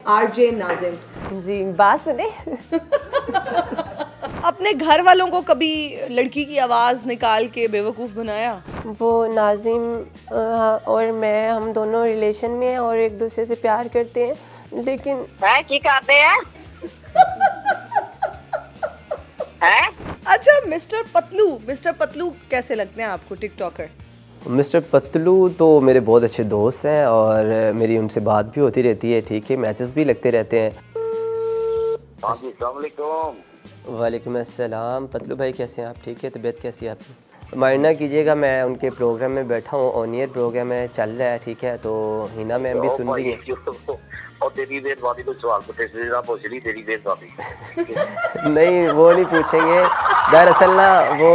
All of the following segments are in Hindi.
आरजे नाजिम। जी बात सुने। अपने घर वालों को कभी लड़की की आवाज़ निकाल के बेवकूफ़ बनाया? वो नाजिम और मैं हम दोनों रिलेशन में हैं और एक दूसरे से प्यार करते हैं, लेकिन की करते हैं हैं? अच्छा, मिस्टर पतलू कैसे लगते हैं आपको, टिकटॉकर? मिस्टर पतलू तो मेरे बहुत अच्छे दोस्त हैं और मेरी उनसे बात भी होती रहती है, ठीक है, मैचेस भी लगते रहते हैं। हाँ जी, अस्सलाम वालेकुम। वालेकुम अस्सलाम। पतलू भाई कैसे हैं आप, ठीक है, तबीयत कैसी है आपकी? माइंड ना कीजिएगा, मैं उनके प्रोग्राम में बैठा हूँ, ऑन ईयर प्रोग्राम है, चल रहा है, ठीक है, तो हिना मैम भी सुन रही हैं। और तेरी मेहरबानी तो सवाल पूछे पूछ रही तेरी मेहरबानी। नहीं वो नहीं पूछेंगे, दरअसल ना वो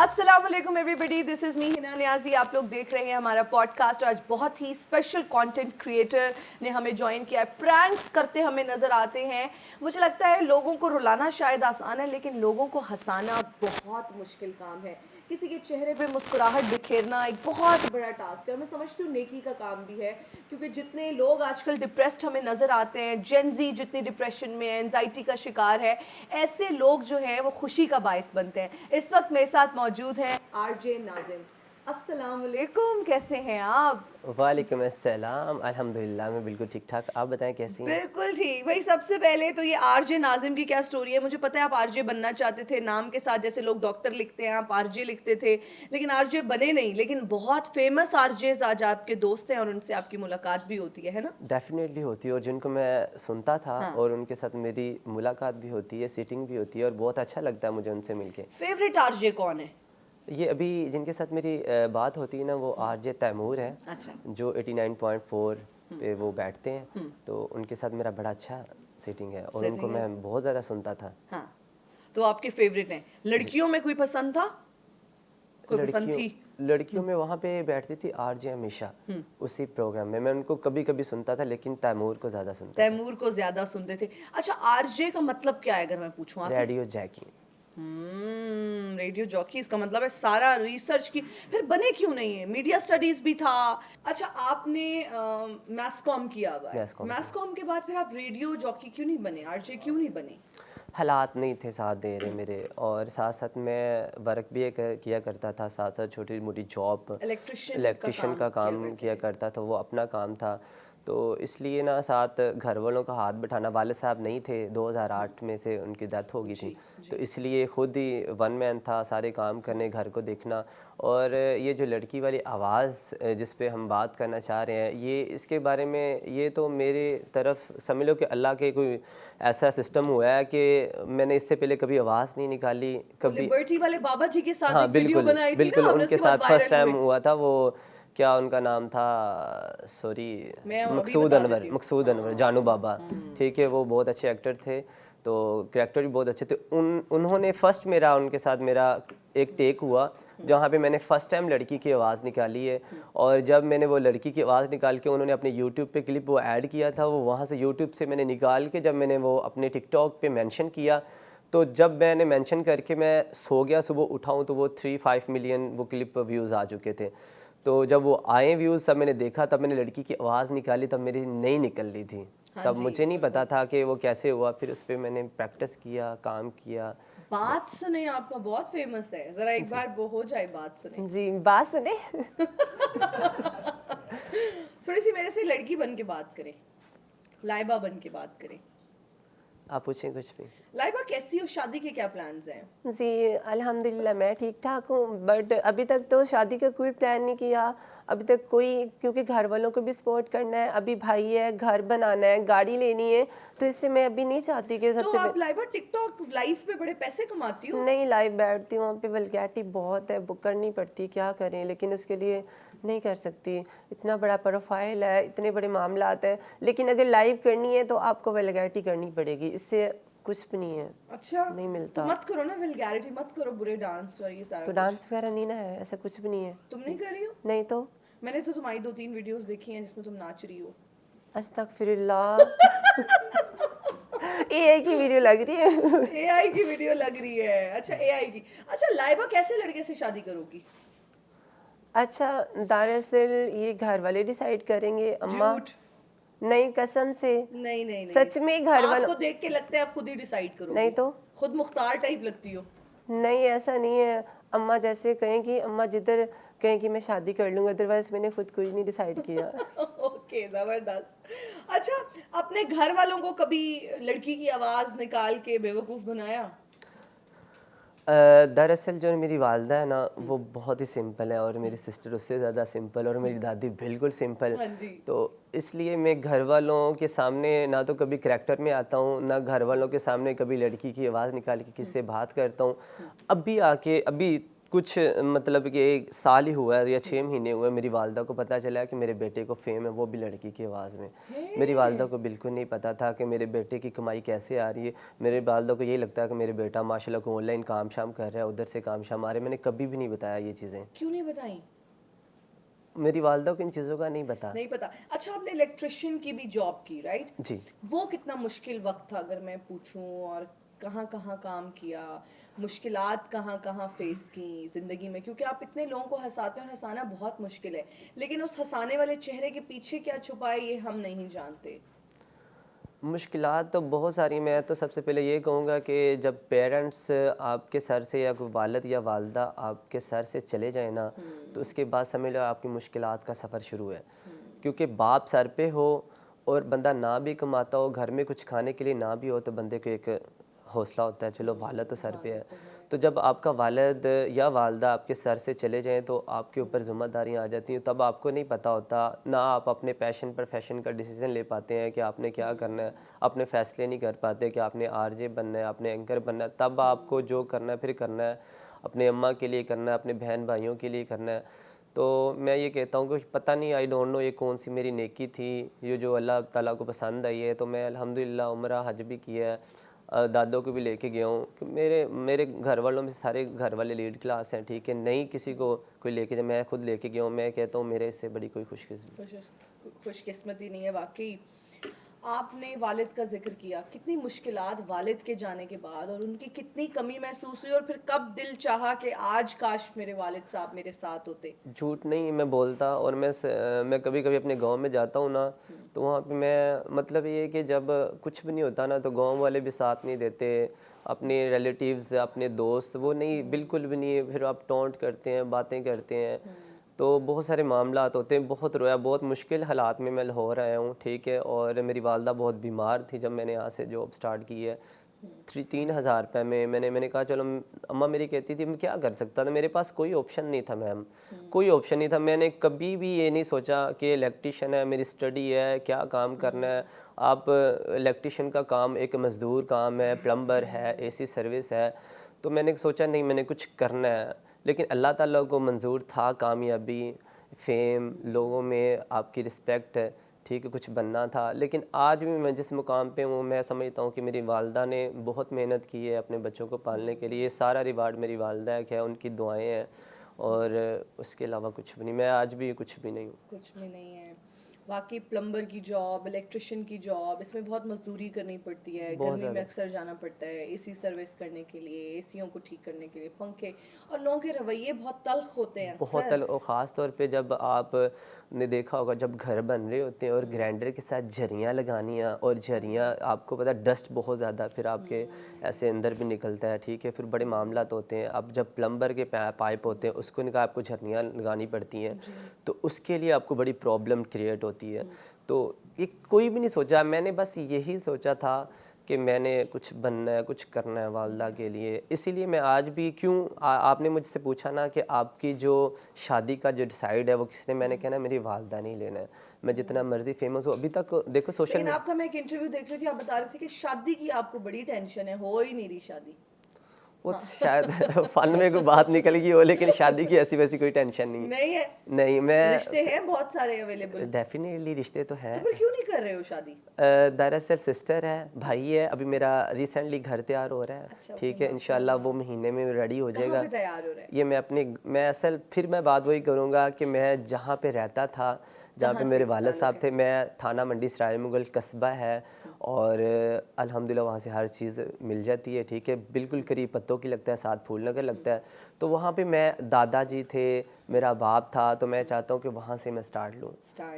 अस्सलाम वालेकुम everybody, this is me Hina Niazi. आप लोग देख रहे हैं हमारा पॉडकास्ट। आज बहुत ही स्पेशल कंटेंट क्रिएटर ने हमें ज्वाइन किया है। प्रैंक्स करते हमें नजर आते हैं। मुझे लगता है लोगों को रुलाना शायद आसान है, लेकिन लोगों को हंसाना बहुत मुश्किल काम है। किसी के चेहरे पे मुस्कुराहट बिखेरना एक बहुत बड़ा टास्क है। मैं समझती हूँ नेकी का काम भी है, क्योंकि जितने लोग आजकल डिप्रेस्ड हमें नज़र आते हैं, जेन ज़ी जितनी डिप्रेशन में है, एंजाइटी का शिकार है, ऐसे लोग जो हैं वो खुशी का बायस बनते हैं। इस वक्त मेरे साथ मौजूद हैं आरजे नाजिम। अस्सलाम वालेकुम, कैसे हैं आप? वालेकुम अस्सलाम, अल्हम्दुलिल्लाह मैं बिल्कुल ठीक ठाक। आप बताएं कैसी हैं? बिल्कुल ठीक भाई। सबसे पहले तो ये आरजे नाजिम की क्या स्टोरी है? मुझे पता है आप आरजे बनना चाहते थे, नाम के साथ जैसे लोग डॉक्टर लिखते हैं आप आरजे लिखते थे, लेकिन आरजे बने नहीं। लेकिन बहुत फेमस आरजेस आज आपके दोस्त हैं और उनसे आपकी मुलाकात भी होती है ना? डेफिनेटली होती है, और जिनको मैं सुनता था हाँ। और उनके साथ मेरी मुलाकात भी होती है, सीटिंग भी होती है, और बहुत अच्छा लगता है मुझे उनसे मिलके। फेवरेट आरजे कौन है? ये अभी जिनके साथ मेरी बात होती है ना, वो आरजे तैमूर है। अच्छा। जो 89.4 पे वो बैठते हैं, तो उनके साथ मेरा बड़ा अच्छा सीटिंग है और उनको Setting है। मैं बहुत ज़्यादा सुनता था। हाँ, तो आपके फेवरेट हैं। लड़कियों में कोई पसंद था? कोई पसंद थी? लड़कियों में वहाँ पे बैठती थी आरजे हमेशा, उसी प्रोग्राम में मैं उनको कभी कभी सुनता था, लेकिन तैमूर को ज़्यादा सुनता था। तैमूर को ज्यादा सुनते थे। अच्छा, आरजे का मतलब क्या है अगर मैं पूछूं आते? रेडियो जैकी। रेडियो जॉकी, इसका मतलब है सारा रिसर्च की। फिर बने क्यों नहीं है? मीडिया स्टडीज भी था। अच्छा, आपने मैस कॉम किया हुआ है। मैस कॉम मैस कॉम के बाद फिर आप रेडियो जॉकी क्यों नहीं बने, आरजे क्यों नहीं बने? हालात नहीं थे साथ दे रहे मेरे, और साथ साथ मैं वर्क भी किया करता था, साथ साथ छोटी मोटी जॉब इलेक्ट्रिशियन का काम किया करता था, वो अपना काम था। तो इसलिए ना साथ घर वालों का हाथ बिठाना, वाले साहब नहीं थे, 2008 में से उनकी डेथ हो गई थी, तो इसलिए ख़ुद ही वन मैन था, सारे काम करने, घर को देखना। और ये जो लड़की वाली आवाज़ जिस पे हम बात करना चाह रहे हैं, ये इसके बारे में, ये तो मेरे तरफ समझ लो कि अल्लाह के कोई ऐसा सिस्टम हुआ है कि मैंने इससे पहले कभी आवाज़ नहीं निकाली कभी। लिबर्टी वाले बाबा जी के साथ हाँ एक वीडियो बिल्कुल बनाई थी बिल्कुल, ना आपने, उनके उसके बाद साथ फर्स्ट वायरल टाइम हुए। हुआ था वो, क्या उनका नाम था, सॉरी, मैं अभी मकसूद बता अनवर, देती हूँ। मकसूद अनवर, जानू बाबा, ठीक है, वो बहुत अच्छे एक्टर थे, तो कैरेक्टर भी बहुत अच्छे थे। उन्होंने फर्स्ट मेरा उनके साथ मेरा एक टेक हुआ, जहाँ पे मैंने फ़र्स्ट टाइम लड़की की आवाज़ निकाली है। और जब मैंने वो लड़की की आवाज़ निकाल के, उन्होंने अपने यूट्यूब पे क्लिप वो ऐड किया था, वो वहाँ से यूट्यूब से मैंने निकाल के जब मैंने वो अपने टिकटॉक पे मेंशन किया, तो जब मैंने मेंशन करके मैं सो गया, सुबह उठाऊँ तो वो 3-5 मिलियन वो क्लिप व्यूज़ आ चुके थे। तो जब वो आए व्यूज़, सब मैंने देखा, तब मैंने लड़की की आवाज़ निकाली, तब मेरी नहीं निकल रही थी। तब मुझे नहीं पता था कि वो कैसे हुआ, फिर उस पर मैंने प्रैक्टिस किया, काम किया। बात सुने, आपका बहुत फेमस है, जरा एक बार वो हो जाए, बात सुने। जी बात सुने। थोड़ी सी मेरे से लड़की बन के बात करें, लाइबा बन के बात करें। आप पूछें कुछ भी। लाइबा कैसी हो? शादी के क्या प्लान्स हैं? जी अल्हम्दुलिल्लाह मैं ठीक ठाक हूँ, बट अभी तक तो शादी का कोई प्लान नहीं किया अभी तक कोई, क्योंकि घर वालों को भी सपोर्ट करना है, अभी भाई है, घर बनाना है, गाड़ी लेनी है, तो इससे मैं अभी नहीं चाहती कि तो सबसे आप लाइबा टिकटॉक लाइव पे बड़े पैसे कमाती हो? नहीं लाइव बैठती हूँ, वहाँ पे वल्गैरिटी बहुत है, बुक करनी पड़ती, क्या करें, लेकिन उसके लिए नहीं कर सकती, इतना बड़ा प्रोफाइल है, इतने बड़े मामलात हैं, लेकिन अगर लाइव करनी है तो आपको वल्गैरिटी करनी पड़ेगी, इससे कुछ भी नहीं है। अच्छा, नहीं मिलता। तो मत करो ना वल्गैरिटी, मत करो बुरे डांस और ये सारा तो कुछ। डांस वगैरह नहीं ना है, ऐसा कुछ भी नहीं है। तुम नहीं कर रही हो? नहीं तो मैंने तो तुम्हारी 2-3 वीडियोस देखी हैं जिसमें तुम नाच रही हो। अस्तगफिरुल्लाह। एआई की वीडियो लग रही है। एआई की वीडियो लग रही है? अच्छा, एआई की। अच्छा, लाइबा कैसे लड़के से शादी करोगी? अच्छा, दरअसल ये घर वाले डिसाइड करेंगे, अम्मा। झूठ। नहीं, कसम से नहीं नहीं नहीं, सच में घर वालों आपको देख के लगता है आप खुद ही डिसाइड करो। नहीं तो खुद मुख्तार टाइप लगती हो। नहीं, ऐसा नहीं है। अम्मा जैसे कहेंगी, अम्मा जिधर कहेंगी मैं शादी कर लूँगी, अदरवाइज मैंने खुद कुछ नहीं डिसाइड किया। ओके, जबरदस्त। अच्छा, अपने घर वालों को कभी लड़की की आवाज निकाल के बेवकूफ बनाया? दरअसल जो मेरी वालदा है ना वो बहुत ही सिंपल है और मेरी सिस्टर उससे ज़्यादा सिंपल और मेरी दादी बिल्कुल सिंपल। हाँ जी। तो इसलिए मैं घर वालों के सामने ना तो कभी करैक्टर में आता हूँ, ना घर वालों के सामने कभी लड़की की आवाज़ निकाल के किससे बात करता हूँ। अभी कुछ मतलब कि 1 साल ही हुआ है या 6 महीने हुए, मेरी वालदा को पता चला कि मेरे बेटे को फेम है, वो भी लड़की की आवाज़ में। मेरी वालदा को बिल्कुल नहीं पता था कि मेरे बेटे की कमाई कैसे आ रही है। मेरे वालदा को यही लगता है कि मेरे बेटा माशाल्लाह को ऑनलाइन काम शाम कर रहा है, उधर से काम शाम आ रहे हैं। मैंने कभी भी नहीं बताया ये चीज़ें। क्यों नहीं बताई? मेरी वालदा को इन चीज़ों का नहीं पता। नहीं पता। अच्छा, आपने इलेक्ट्रिशियन की भी जॉब की, राइट? जी। वो कितना मुश्किल वक्त था अगर मैं पूछूं, और कहाँ कहाँ काम किया, मुश्किलात कहाँ कहाँ फेस की ज़िंदगी में? क्योंकि आप इतने लोगों को हंसाते हैं और हंसाना बहुत मुश्किल है, लेकिन उस हंसाने वाले चेहरे के पीछे क्या छुपा है ये हम नहीं जानते। मुश्किलात तो बहुत सारी। मैं तो सबसे पहले ये कहूँगा कि जब पेरेंट्स आपके सर से या कोई वालिद या वालदा आपके सर से चले जाए ना, तो उसके बाद समझ लो आपकी मुश्किलात का सफ़र शुरू है। क्योंकि बाप सर पे हो और बंदा ना भी कमाता हो, घर में कुछ खाने के लिए ना भी हो, तो बंदे को एक हौसला होता है चलो वालिद तो सर पे है। तो जब आपका वालिद या वालदा आपके सर से चले जाएं तो आपके ऊपर ज़िम्मेदारियाँ आ जाती हैं। तब आपको नहीं पता होता, ना आप अपने पैशन प्रोफेशन का डिसीज़न ले पाते हैं कि आपने क्या करना है, अपने फ़ैसले नहीं कर पाते कि आपने आरजे बनना है, आपने एंकर बनना है। तब आपको जो करना है फिर करना है, अपने अम्मा के लिए करना है, अपने बहन भाइयों के लिए करना है। तो मैं ये कहता हूँ कि पता नहीं, आई डोंट नो ये कौन सी मेरी नेकी थी ये जो अल्लाह ताला को पसंद आई है। तो मैं अल्हम्दुलिल्लाह उम्रा हज भी किया है, दादों को भी लेके गया हूँ कि मेरे मेरे घर वालों में सारे घर वाले लीड क्लास हैं, ठीक है, नहीं किसी को कोई लेके जाए, मैं खुद लेके गया हूँ। मैं कहता हूँ मेरे इससे बड़ी कोई खुशकिस्मती नहीं है वाकई। आपने वालिद का जिक्र किया, कितनी मुश्किलात वालिद के जाने के बाद, और उनकी कितनी कमी महसूस हुई, और फिर कब दिल चाहा कि आज काश मेरे वालिद साहब मेरे साथ होते? झूठ नहीं मैं बोलता। और मैं कभी कभी अपने गांव में जाता हूँ ना, तो वहाँ पे मैं मतलब ये कि जब कुछ भी नहीं होता ना तो गांव वाले भी साथ नहीं देते, अपने रिलेटिव्स अपने दोस्त वो नहीं, बिल्कुल भी नहीं। फिर आप टॉन्ट करते हैं, बातें करते हैं, तो बहुत सारे मामलात होते हैं। बहुत रोया, बहुत मुश्किल हालात में मैं लाहौर आया हूँ, ठीक है। और मेरी वालदा बहुत बीमार थी जब मैंने यहाँ से जॉब स्टार्ट की है। 3,000 रुपये में मैंने कहा चलो। अम्मा मेरी कहती थी मैं क्या कर सकता था, मेरे पास कोई ऑप्शन नहीं था मैम, कोई ऑप्शन नहीं था। मैंने कभी भी ये नहीं सोचा कि इलेक्ट्रिशियन है, मेरी स्टडी है, क्या काम करना है। आप इलेक्ट्रिशियन का काम एक मज़दूर काम है, प्लम्बर है, एसी सर्विस है। तो मैंने सोचा नहीं, मैंने कुछ करना है। लेकिन अल्लाह ताला को मंजूर था कामयाबी, फेम, लोगों में आपकी रिस्पेक्ट, ठीक है, कुछ बनना था। लेकिन आज भी मैं जिस मुकाम पे हूँ, मैं समझता हूँ कि मेरी वालदा ने बहुत मेहनत की है अपने बच्चों को पालने के लिए। सारा रिवार्ड मेरी वालदा है, क्या उनकी दुआएं हैं, और उसके अलावा कुछ भी नहीं। मैं आज भी कुछ भी नहीं हूँ। कुछ भी नहीं है। बाकी प्लम्बर की जॉब, इलेक्ट्रिशियन की जॉब, इसमें बहुत मजदूरी करनी पड़ती है, बहुत गर्मी में ज़्यादा। अक्सर जाना पड़ता है एसी सर्विस करने के लिए, एसीओं को ठीक करने के लिए, पंखे, और लोगों के रवैये बहुत तल्ख होते हैं बहुत अक्सर। और ख़ास तौर पे जब आपने देखा होगा जब घर बन रहे होते हैं और ग्राइंडर के साथ झरियाँ लगानी है, और झरियाँ आपको पता है डस्ट बहुत ज़्यादा फिर आपके ऐसे अंदर भी निकलता है, ठीक है। फिर बड़े मामलात होते हैं। अब जब प्लम्बर के पाइप होते हैं उसको निकाल आपको झरियाँ लगानी पड़ती हैं, तो उसके लिए आपको बड़ी प्रॉब्लम क्रिएट होती है। तो ये कोई भी नहीं सोचा, मैंने बस यही सोचा था कि मैंने कुछ बनना है, कुछ करना है वालदा के लिए। इसीलिए मैं आज भी आपने मुझसे पूछा ना कि आपकी जो शादी का जो डिसाइड है वो किसने, मैंने कहना मेरी वालदा नहीं लेना है। मैं जितना मर्जी फेमस हो, अभी तक देखो सोशल लेकिन आपका मैं एक इंटरव्यू देख रही थी, आप बता रहे थे कि शादी की आपको बड़ी टेंशन है, हो ही नहीं रही शादी। वो शायद फन में कोई बात निकल गई हो, लेकिन शादी की ऐसी वैसी कोई टेंशन नहीं। नहीं है? नहीं, मैं रिश्ते हैं बहुत सारे अवेलेबल, डेफिनेटली रिश्ते तो हैं। तो फिर क्यों नहीं कर रहे हो शादी? दरअसल सिस्टर है, भाई है, अभी मेरा रिसेंटली घर तैयार हो रहा है, अच्छा, ठीक है। इंशाल्लाह वो महीने में रेडी हो कहाँ जाएगा। पे तैयार हो रहा है? ये मैं असल फिर मैं बात वही करूँगा कि मैं जहाँ पे रहता था, जहाँ पे कहाँ मेरे से वालिद ताल्लुक साहब है? थे, मैं थाना मंडी सराय मुगल कस्बा है, और अल्हम्दुलिल्लाह वहाँ से हर चीज़ मिल जाती है, ठीक है। बिल्कुल करीब पत्तों की लगता है, साथ फूलनगर लगता है। तो वहाँ पे मैं दादाजी थे, मेरा बाप था, तो मैं चाहता हूँ कि वहाँ से मैं स्टार्ट लूँ।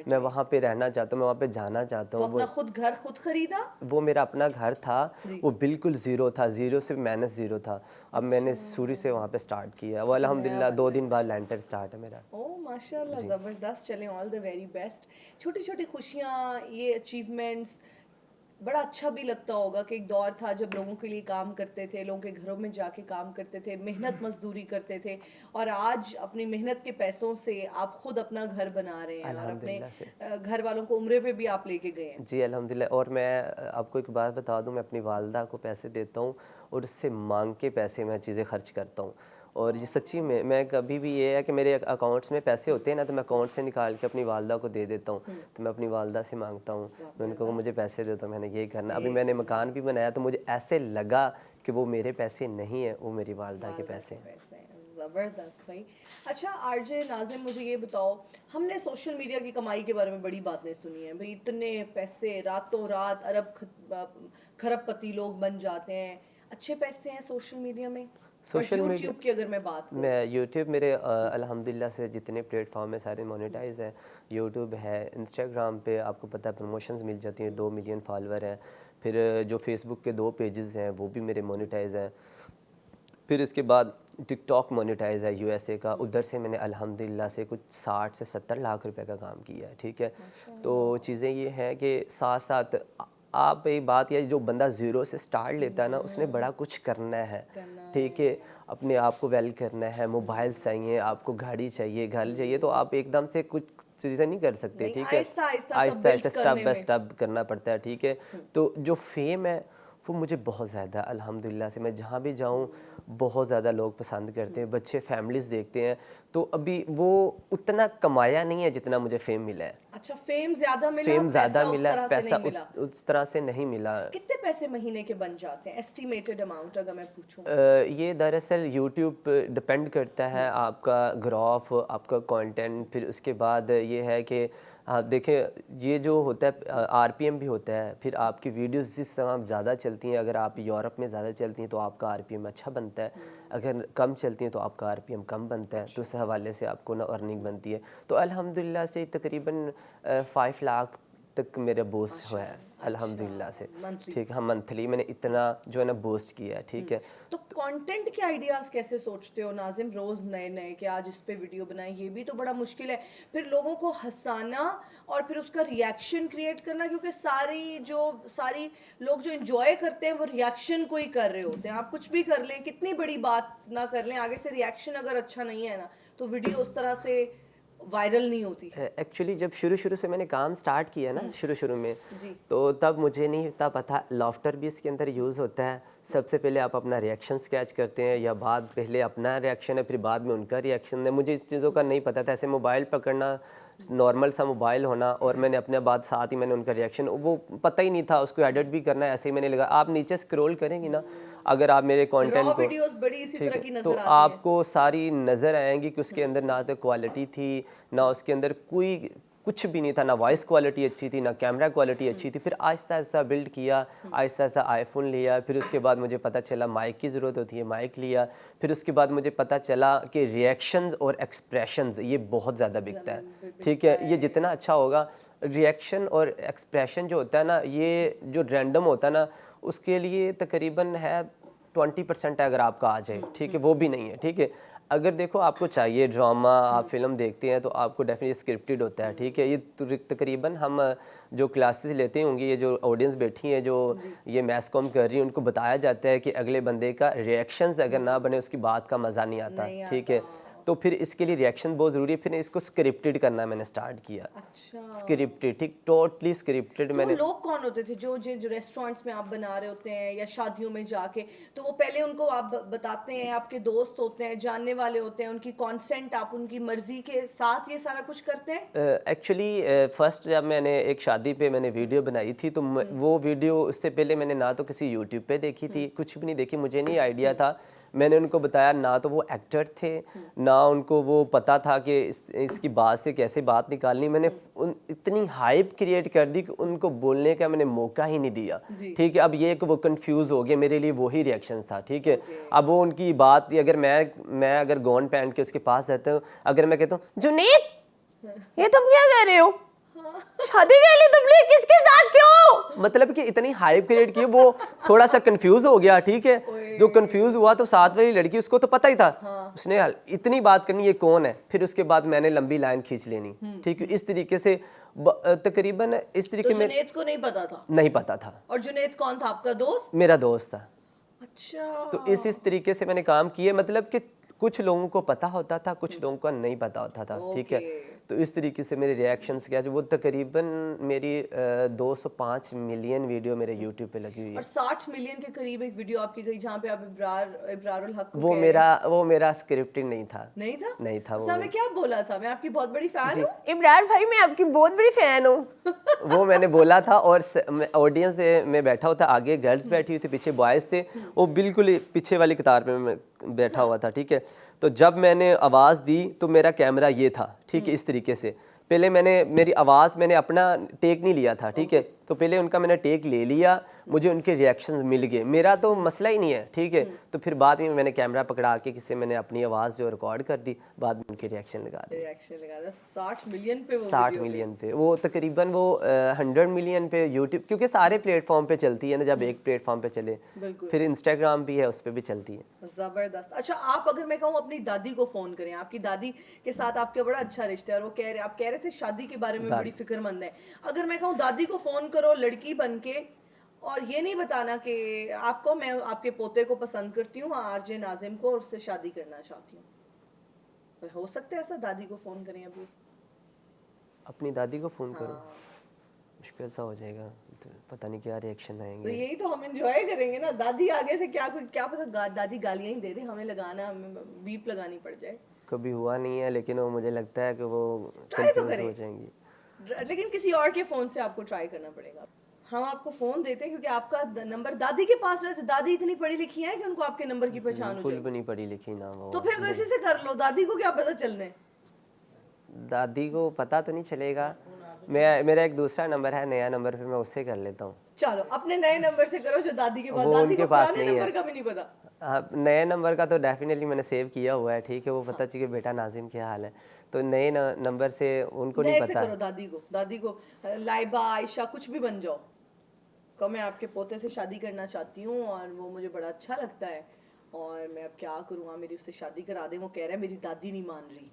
मैं वहाँ पे रहना चाहता हूँ, मैं वहाँ पे जाना चाहता तो हूँ। अपना खुद घर खुद खरीदा? वो मेरा अपना घर था, वो बिल्कुल ज़ीरो था, ज़ीरो से माइनस ज़ीरो था। अब मैंने शुरू से वहाँ पे स्टार्ट किया। वो अल्हम्दुलिल्लाह 2 दिन बाद लैंटर स्टार्ट है मेरा। ओह माशाल्लाह, ज़बरदस्त। चलें, ऑल द वेरी बेस्ट। छोटी छोटी खुशियाँ, ये अचीवमेंट्स, बड़ा अच्छा भी लगता होगा कि एक दौर था जब लोगों के लिए काम करते थे, लोगों के घरों में जाके काम करते थे, मेहनत मजदूरी करते थे, और आज अपनी मेहनत के पैसों से आप खुद अपना घर बना रहे हैं और अपने अल्हम्दुलिल्लाह से। घर वालों को उम्रे पे भी आप लेके गए हैं। जी अल्हम्दुलिल्लाह। और मैं आपको एक बात बता दूं, मैं अपनी वालदा को पैसे देता हूँ और उससे मांग के पैसे मैं चीज़ें खर्च करता हूँ। और ये सच्ची में मैं कभी भी, ये है कि मेरे अकाउंट्स में पैसे होते हैं ना, तो मैं अकाउंट से निकाल के अपनी वालदा को दे देता हूँ। तो मैं अपनी वालदा से मांगता हूँ, मैं उनको कहूँ मुझे पैसे दे दो, मैंने ये करना। अभी मैंने मकान भी बनाया तो मुझे ऐसे लगा कि वो मेरे पैसे नहीं है, वो मेरी वालदा के पैसे हैं। पैसे हैं। ज़बरदस्त भाई। अच्छा आरजे नाज़िम, मुझे ये बताओ, हमने सोशल मीडिया की कमाई के बारे में बड़ी बातें सुनी हैं भाई, इतने पैसे रातों रात खरबपति लोग बन जाते हैं। अच्छे पैसे हैं सोशल मीडिया में? और सोशल मीडिया, यूट्यूब की अगर मैं बात करूँ? मैं यूट्यूब, मेरे अल्हम्दुलिल्लाह से जितने प्लेटफॉर्म है सारे मोनेटाइज हैं। यूट्यूब है, इंस्टाग्राम पे आपको पता है प्रमोशंस मिल जाती हैं, 2 मिलियन फॉलोअर हैं। फिर जो फेसबुक के 2 पेजेस हैं वो भी मेरे मोनेटाइज हैं। फिर इसके बाद टिकटॉक मोनेटाइज है यूएसए का, उधर से मैंने अल्हम्दुलिल्लाह से कुछ 60 से 70 लाख रुपए का काम किया है, ठीक है। तो चीज़ें ये हैं कि साथ साथ आप, एक बात यह, जो बंदा ज़ीरो से स्टार्ट लेता है ना, उसने बड़ा कुछ करना है, ठीक है। अपने आप को वेल करना है, मोबाइल चाहिए आपको, गाड़ी चाहिए, घर चाहिए, तो आप एकदम से कुछ चीज़ें नहीं कर सकते, नहीं, ठीक है। आहिस्ता आहिस्ता सब आहिस्ता बिल्ड आहिस्ता स्टेप करने बाय में। स्टेप करना पड़ता है, ठीक है। तो जो फेम है वो मुझे बहुत ज़्यादा अल्हम्दुलिल्लाह से, मैं जहाँ भी जाऊँ बहुत ज़्यादा लोग पसंद करते हैं, बच्चे फैमिलीज़ देखते हैं। तो अभी वो उतना कमाया नहीं है जितना मुझे फ़ेम मिला है। अच्छा, फेम ज्यादा मिला, फ़ेम ज़्यादा पैसा उस मिला, तरह से पैसा नहीं मिला। उस तरह से नहीं मिला। कितने पैसे महीने के बन जाते हैं, एस्टिमेटेड अमाउंट अगर मैं पूछूं? ये दरअसल यूट्यूब पे डिपेंड करता है, आपका ग्राफ, आपका कंटेंट। फिर उसके बाद ये है कि आप देखें, ये जो होता है आरपीएम भी होता है। फिर आपकी वीडियोस जिस तरह ज़्यादा चलती हैं, अगर आप यूरोप में ज़्यादा चलती हैं तो आपका आरपीएम अच्छा बनता है, अगर कम चलती हैं तो आपका आरपीएम कम बनता है। तो उस हवाले से आपको ना अर्निंग बनती है। तो अल्हम्दुलिल्लाह से तकरीबन 5 लाख तक मेरा बूस्ट हुआ है अल्हम्दुलिल्लाह से, मंथली? ठीक है। हाँ, मंथली मैंने इतना जो है ना बूस्ट किया है, ठीक है। तो कंटेंट के आइडियाज कैसे सोचते हो नाजिम, रोज नए नए कि आज इस पे वीडियो बनाएं? ये भी तो बड़ा मुश्किल है, फिर लोगों को हंसाना और फिर उसका रिएक्शन क्रिएट करना, क्योंकि सारी लोग जो एंजॉय करते हैं वो रिएक्शन को ही कर रहे होते हैं। आप कुछ भी कर लें, कितनी बड़ी बात ना कर लें, आगे से रिएक्शन अगर अच्छा नहीं है ना, तो वीडियो उस तरह से वायरल नहीं होती। एक्चुअली जब शुरू से मैंने काम स्टार्ट किया ना, शुरू में, जी। तो तब मुझे नहीं इतना पता लॉफ्टर भी इसके अंदर यूज़ होता है। सबसे पहले आप अपना रिएक्शन स्केच करते हैं, या बाद पहले अपना रिएक्शन है फिर बाद में उनका रिएक्शन है। मुझे इस चीज़ों का नहीं पता था। ऐसे मोबाइल पकड़ना, नॉर्मल सा मोबाइल होना, और मैंने अपने बाद साथ ही मैंने उनका रिएक्शन, वो पता ही नहीं था उसको एडिट भी करना है। ऐसे ही मैंने लगा, आप नीचे स्क्रॉल करेंगी ना, अगर आप मेरे कंटेंट रॉ को, वीडियोस बड़ी इसी ठीक तरह है, की तो नजर आती हैं। आपको सारी नज़र आएंगी कि उसके अंदर ना तो क्वालिटी थी, ना उसके अंदर कोई कुछ भी नहीं था, ना वॉइस क्वालिटी अच्छी थी, ना कैमरा क्वालिटी अच्छी थी। फिर आहिस्ता आहिस्ता बिल्ड किया, आहिस्ता आहिस्ता आईफोन लिया। फिर उसके बाद मुझे पता चला माइक की ज़रूरत होती है, माइक लिया। फिर उसके बाद मुझे पता चला कि रिएक्शंस और एक्सप्रेशंस ये बहुत ज़्यादा बिकता है, ठीक है। ये जितना अच्छा होगा, रिएक्शन और एक्सप्रेशन जो होता है ना, ये जो रैंडम होता है ना, उसके लिए तकरीबन है 20% है अगर आपका आ जाए, ठीक है, वो भी नहीं है, ठीक है। अगर देखो आपको चाहिए ड्रामा, आप फिल्म देखते हैं तो आपको डेफिनेटली स्क्रिप्टेड होता है, ठीक है। ये तकरीबन हम जो क्लासेस लेते होंगे, ये जो ऑडियंस बैठी है, जो ये मैस कॉम कर रही है, उनको बताया जाता है कि अगले बंदे का रिएक्शंस अगर ना बने, उसकी बात का मज़ा नहीं आता, ठीक है। तो फिर इसके लिए रिएक्शन बहुत ज़रूरी है। फिर इसको स्क्रिप्टेड करना मैंने स्टार्ट किया। अच्छा, स्क्रिप्टेड, ठीक, टोटली स्क्रिप्टेड तो मैंने। लोग कौन होते थे जो रेस्टोरेंट्स में आप बना रहे होते हैं या शादियों में जाके, तो वो पहले उनको आप बताते हैं, आपके दोस्त होते हैं, जानने वाले होते हैं, उनकी कॉन्सेंट, आप उनकी मर्जी के साथ ये सारा कुछ करते हैं? एक्चुअली फर्स्ट जब मैंने एक शादी पे मैंने वीडियो बनाई थी, तो वो वीडियो उससे पहले मैंने ना तो किसी यूट्यूब पे देखी थी, कुछ भी नहीं देखी, मुझे नहीं आइडिया था। मैंने उनको बताया, ना तो वो एक्टर थे, ना उनको वो पता था कि इसकी बात से कैसे बात निकालनी। मैंने इतनी हाइप क्रिएट कर दी कि उनको बोलने का मैंने मौका ही नहीं दिया। ठीक है, अब ये कि वो कंफ्यूज हो गए, मेरे लिए वही रिएक्शन था। ठीक है, अब वो उनकी बात, अगर मैं अगर गॉन पहन के उसके पास रहता हूँ, अगर मैं कहता हूँ जुनेद ये तुम क्या कर रहे हो, शादी कर ली तुमने, किसके साथ, क्यों, मतलब कि इतनी हाइप क्रिएट की, वो थोड़ा सा कंफ्यूज हो गया। ठीक है, जो कंफ्यूज हुआ तो साथ वाली लड़की, उसको तो पता ही था, उसने इतनी बात करनी ये कौन है, फिर उसके बाद मैंने लंबी लाइन खींच लेनी। ठीक है, इस तरीके से तकरीबन इस तरीके तो में जुनेद को नहीं पता था? नहीं पता था। और जुनेद कौन था, आपका दोस्त? मेरा दोस्त था। अच्छा। तो इस तरीके से मैंने काम किए, मतलब कि कुछ लोगों को पता होता था, कुछ लोगों को नहीं पता होता था। ठीक है, तो इस तरीके से मेरे रिएक्शंस क्या, जो वो तकरीबन मेरी 205 मिलियन वीडियो मेरे यूट्यूब पे लगी हुई है। और 60 मिलियन के करीब एक वीडियो आपकी गई जहाँ पे आप इब्रारुल हक को वो कह मेरा स्क्रिप्टेड नहीं था। नहीं था? नहीं था वो। सामने क्या बोला था, मैं आपकी बहुत बड़ी फैन हूँ? इमरान भाई मैं आपकी बहुत बड़ी फैन हूँ। वो मैंने बोला था, और ऑडियंस में बैठा हुआ था, आगे गर्ल्स बैठी हुई थी, पीछे बॉयज़ थे, वो बिल्कुल ही पीछे वाली कतार में मैं बैठा हुआ था। ठीक है, तो जब मैंने आवाज़ दी तो मेरा कैमरा ये था। ठीक है, इस तरीके से पहले मेरी आवाज़ मैंने अपना टेक नहीं लिया था। ठीक है, तो पहले उनका मैंने टेक ले लिया, मुझे उनके रिएक्शंस मिल गए, मेरा तो मसला ही नहीं है। ठीक है, तो फिर बाद में मैंने कैमरा पकड़ा के किससे मैंने अपनी आवाज़ जो रिकॉर्ड कर दी, बाद में उनके रिएक्शन लगा दिए। रिएक्शन लगा दिया। 60 मिलियन पे वो 60 वीडियो मिलियन पे, वो तकरीबन वो 100 मिलियन पे यूट्यूब, क्योंकि सारे प्लेटफॉर्म पे चलती है ना, जब एक प्लेटफॉर्म पे चले, बिल्कुल। फिर इंस्टाग्राम भी है, उस पर भी चलती है। जबरदस्त। अच्छा, आप अगर मैं कहूँ अपनी दादी को फोन करें, आपकी दादी के साथ आपका बड़ा अच्छा रिश्ता है, और वो आप कह रहे थे शादी के बारे में बड़ी फिक्रमंद है, अगर मैं कहूँ दादी को फोन करो लड़की बन के, और ये नहीं बताना कि आपको, मैं आपके पोते को पसंद करती हूँ, आरजे नाजिम को, और उससे शादी करना चाहती हूँ, तो हो सकता है ऐसा? दादी को फोन करें अभी? अपनी दादी को फ़ोन करो, हाँ। मुश्किल सा हो जाएगा, तो पता नहीं क्या रिएक्शन तो आएंगे। यही तो हम एंजॉय करेंगे ना, दादी आगे से क्या पता दादी गालियां ही दे दे, हमें लगाना, हमें बीप लगानी पड़ जाए। कभी हुआ नहीं है, लेकिन वो मुझे लगता है कि वो ट्राई तो कंफ्यूज करें। हो जाएंगी। लेकिन किसी और के फोन से आपको ट्राई करना पड़ेगा। हम आपको फोन देते हैं क्योंकि आपका नंबर दादी के पास, वैसे दादी इतनी पढ़ी लिखी है कि उनको आपके नंबर की पहचान हो बिल्कुल जाएगी। भी नहीं पढ़ी लिखी ना वो। तो फिर तो इसी से कर लो, दादी को क्या पता चलने। दादी को पता तो नहीं चलेगा। मेरा एक दूसरा नंबर है, नया नंबर, फिर मैं उससे कर लेता हूँ। चलो अपने नए नंबर से करो जो दादी के पास, वो दादी उनके को पास पुराने नहीं है। नंबर का भी नहीं पता। हाँ, नए नंबर का तो डेफिनेटली मैंने सेव किया हुआ है। ठीक है, वो पता चाहिए बेटा नाजिम क्या हाल है, तो नए नंबर से उनको नहीं नए से पता। करो दादी को लाइबा आयशा कुछ भी बन जाओ, कहो मैं आपके पोते से शादी करना चाहती हूँ और वो मुझे बड़ा अच्छा लगता है, और मैं अब क्या करूँगा, मेरी उससे शादी करा दे, वो कह रहा है मेरी दादी नहीं मान रही।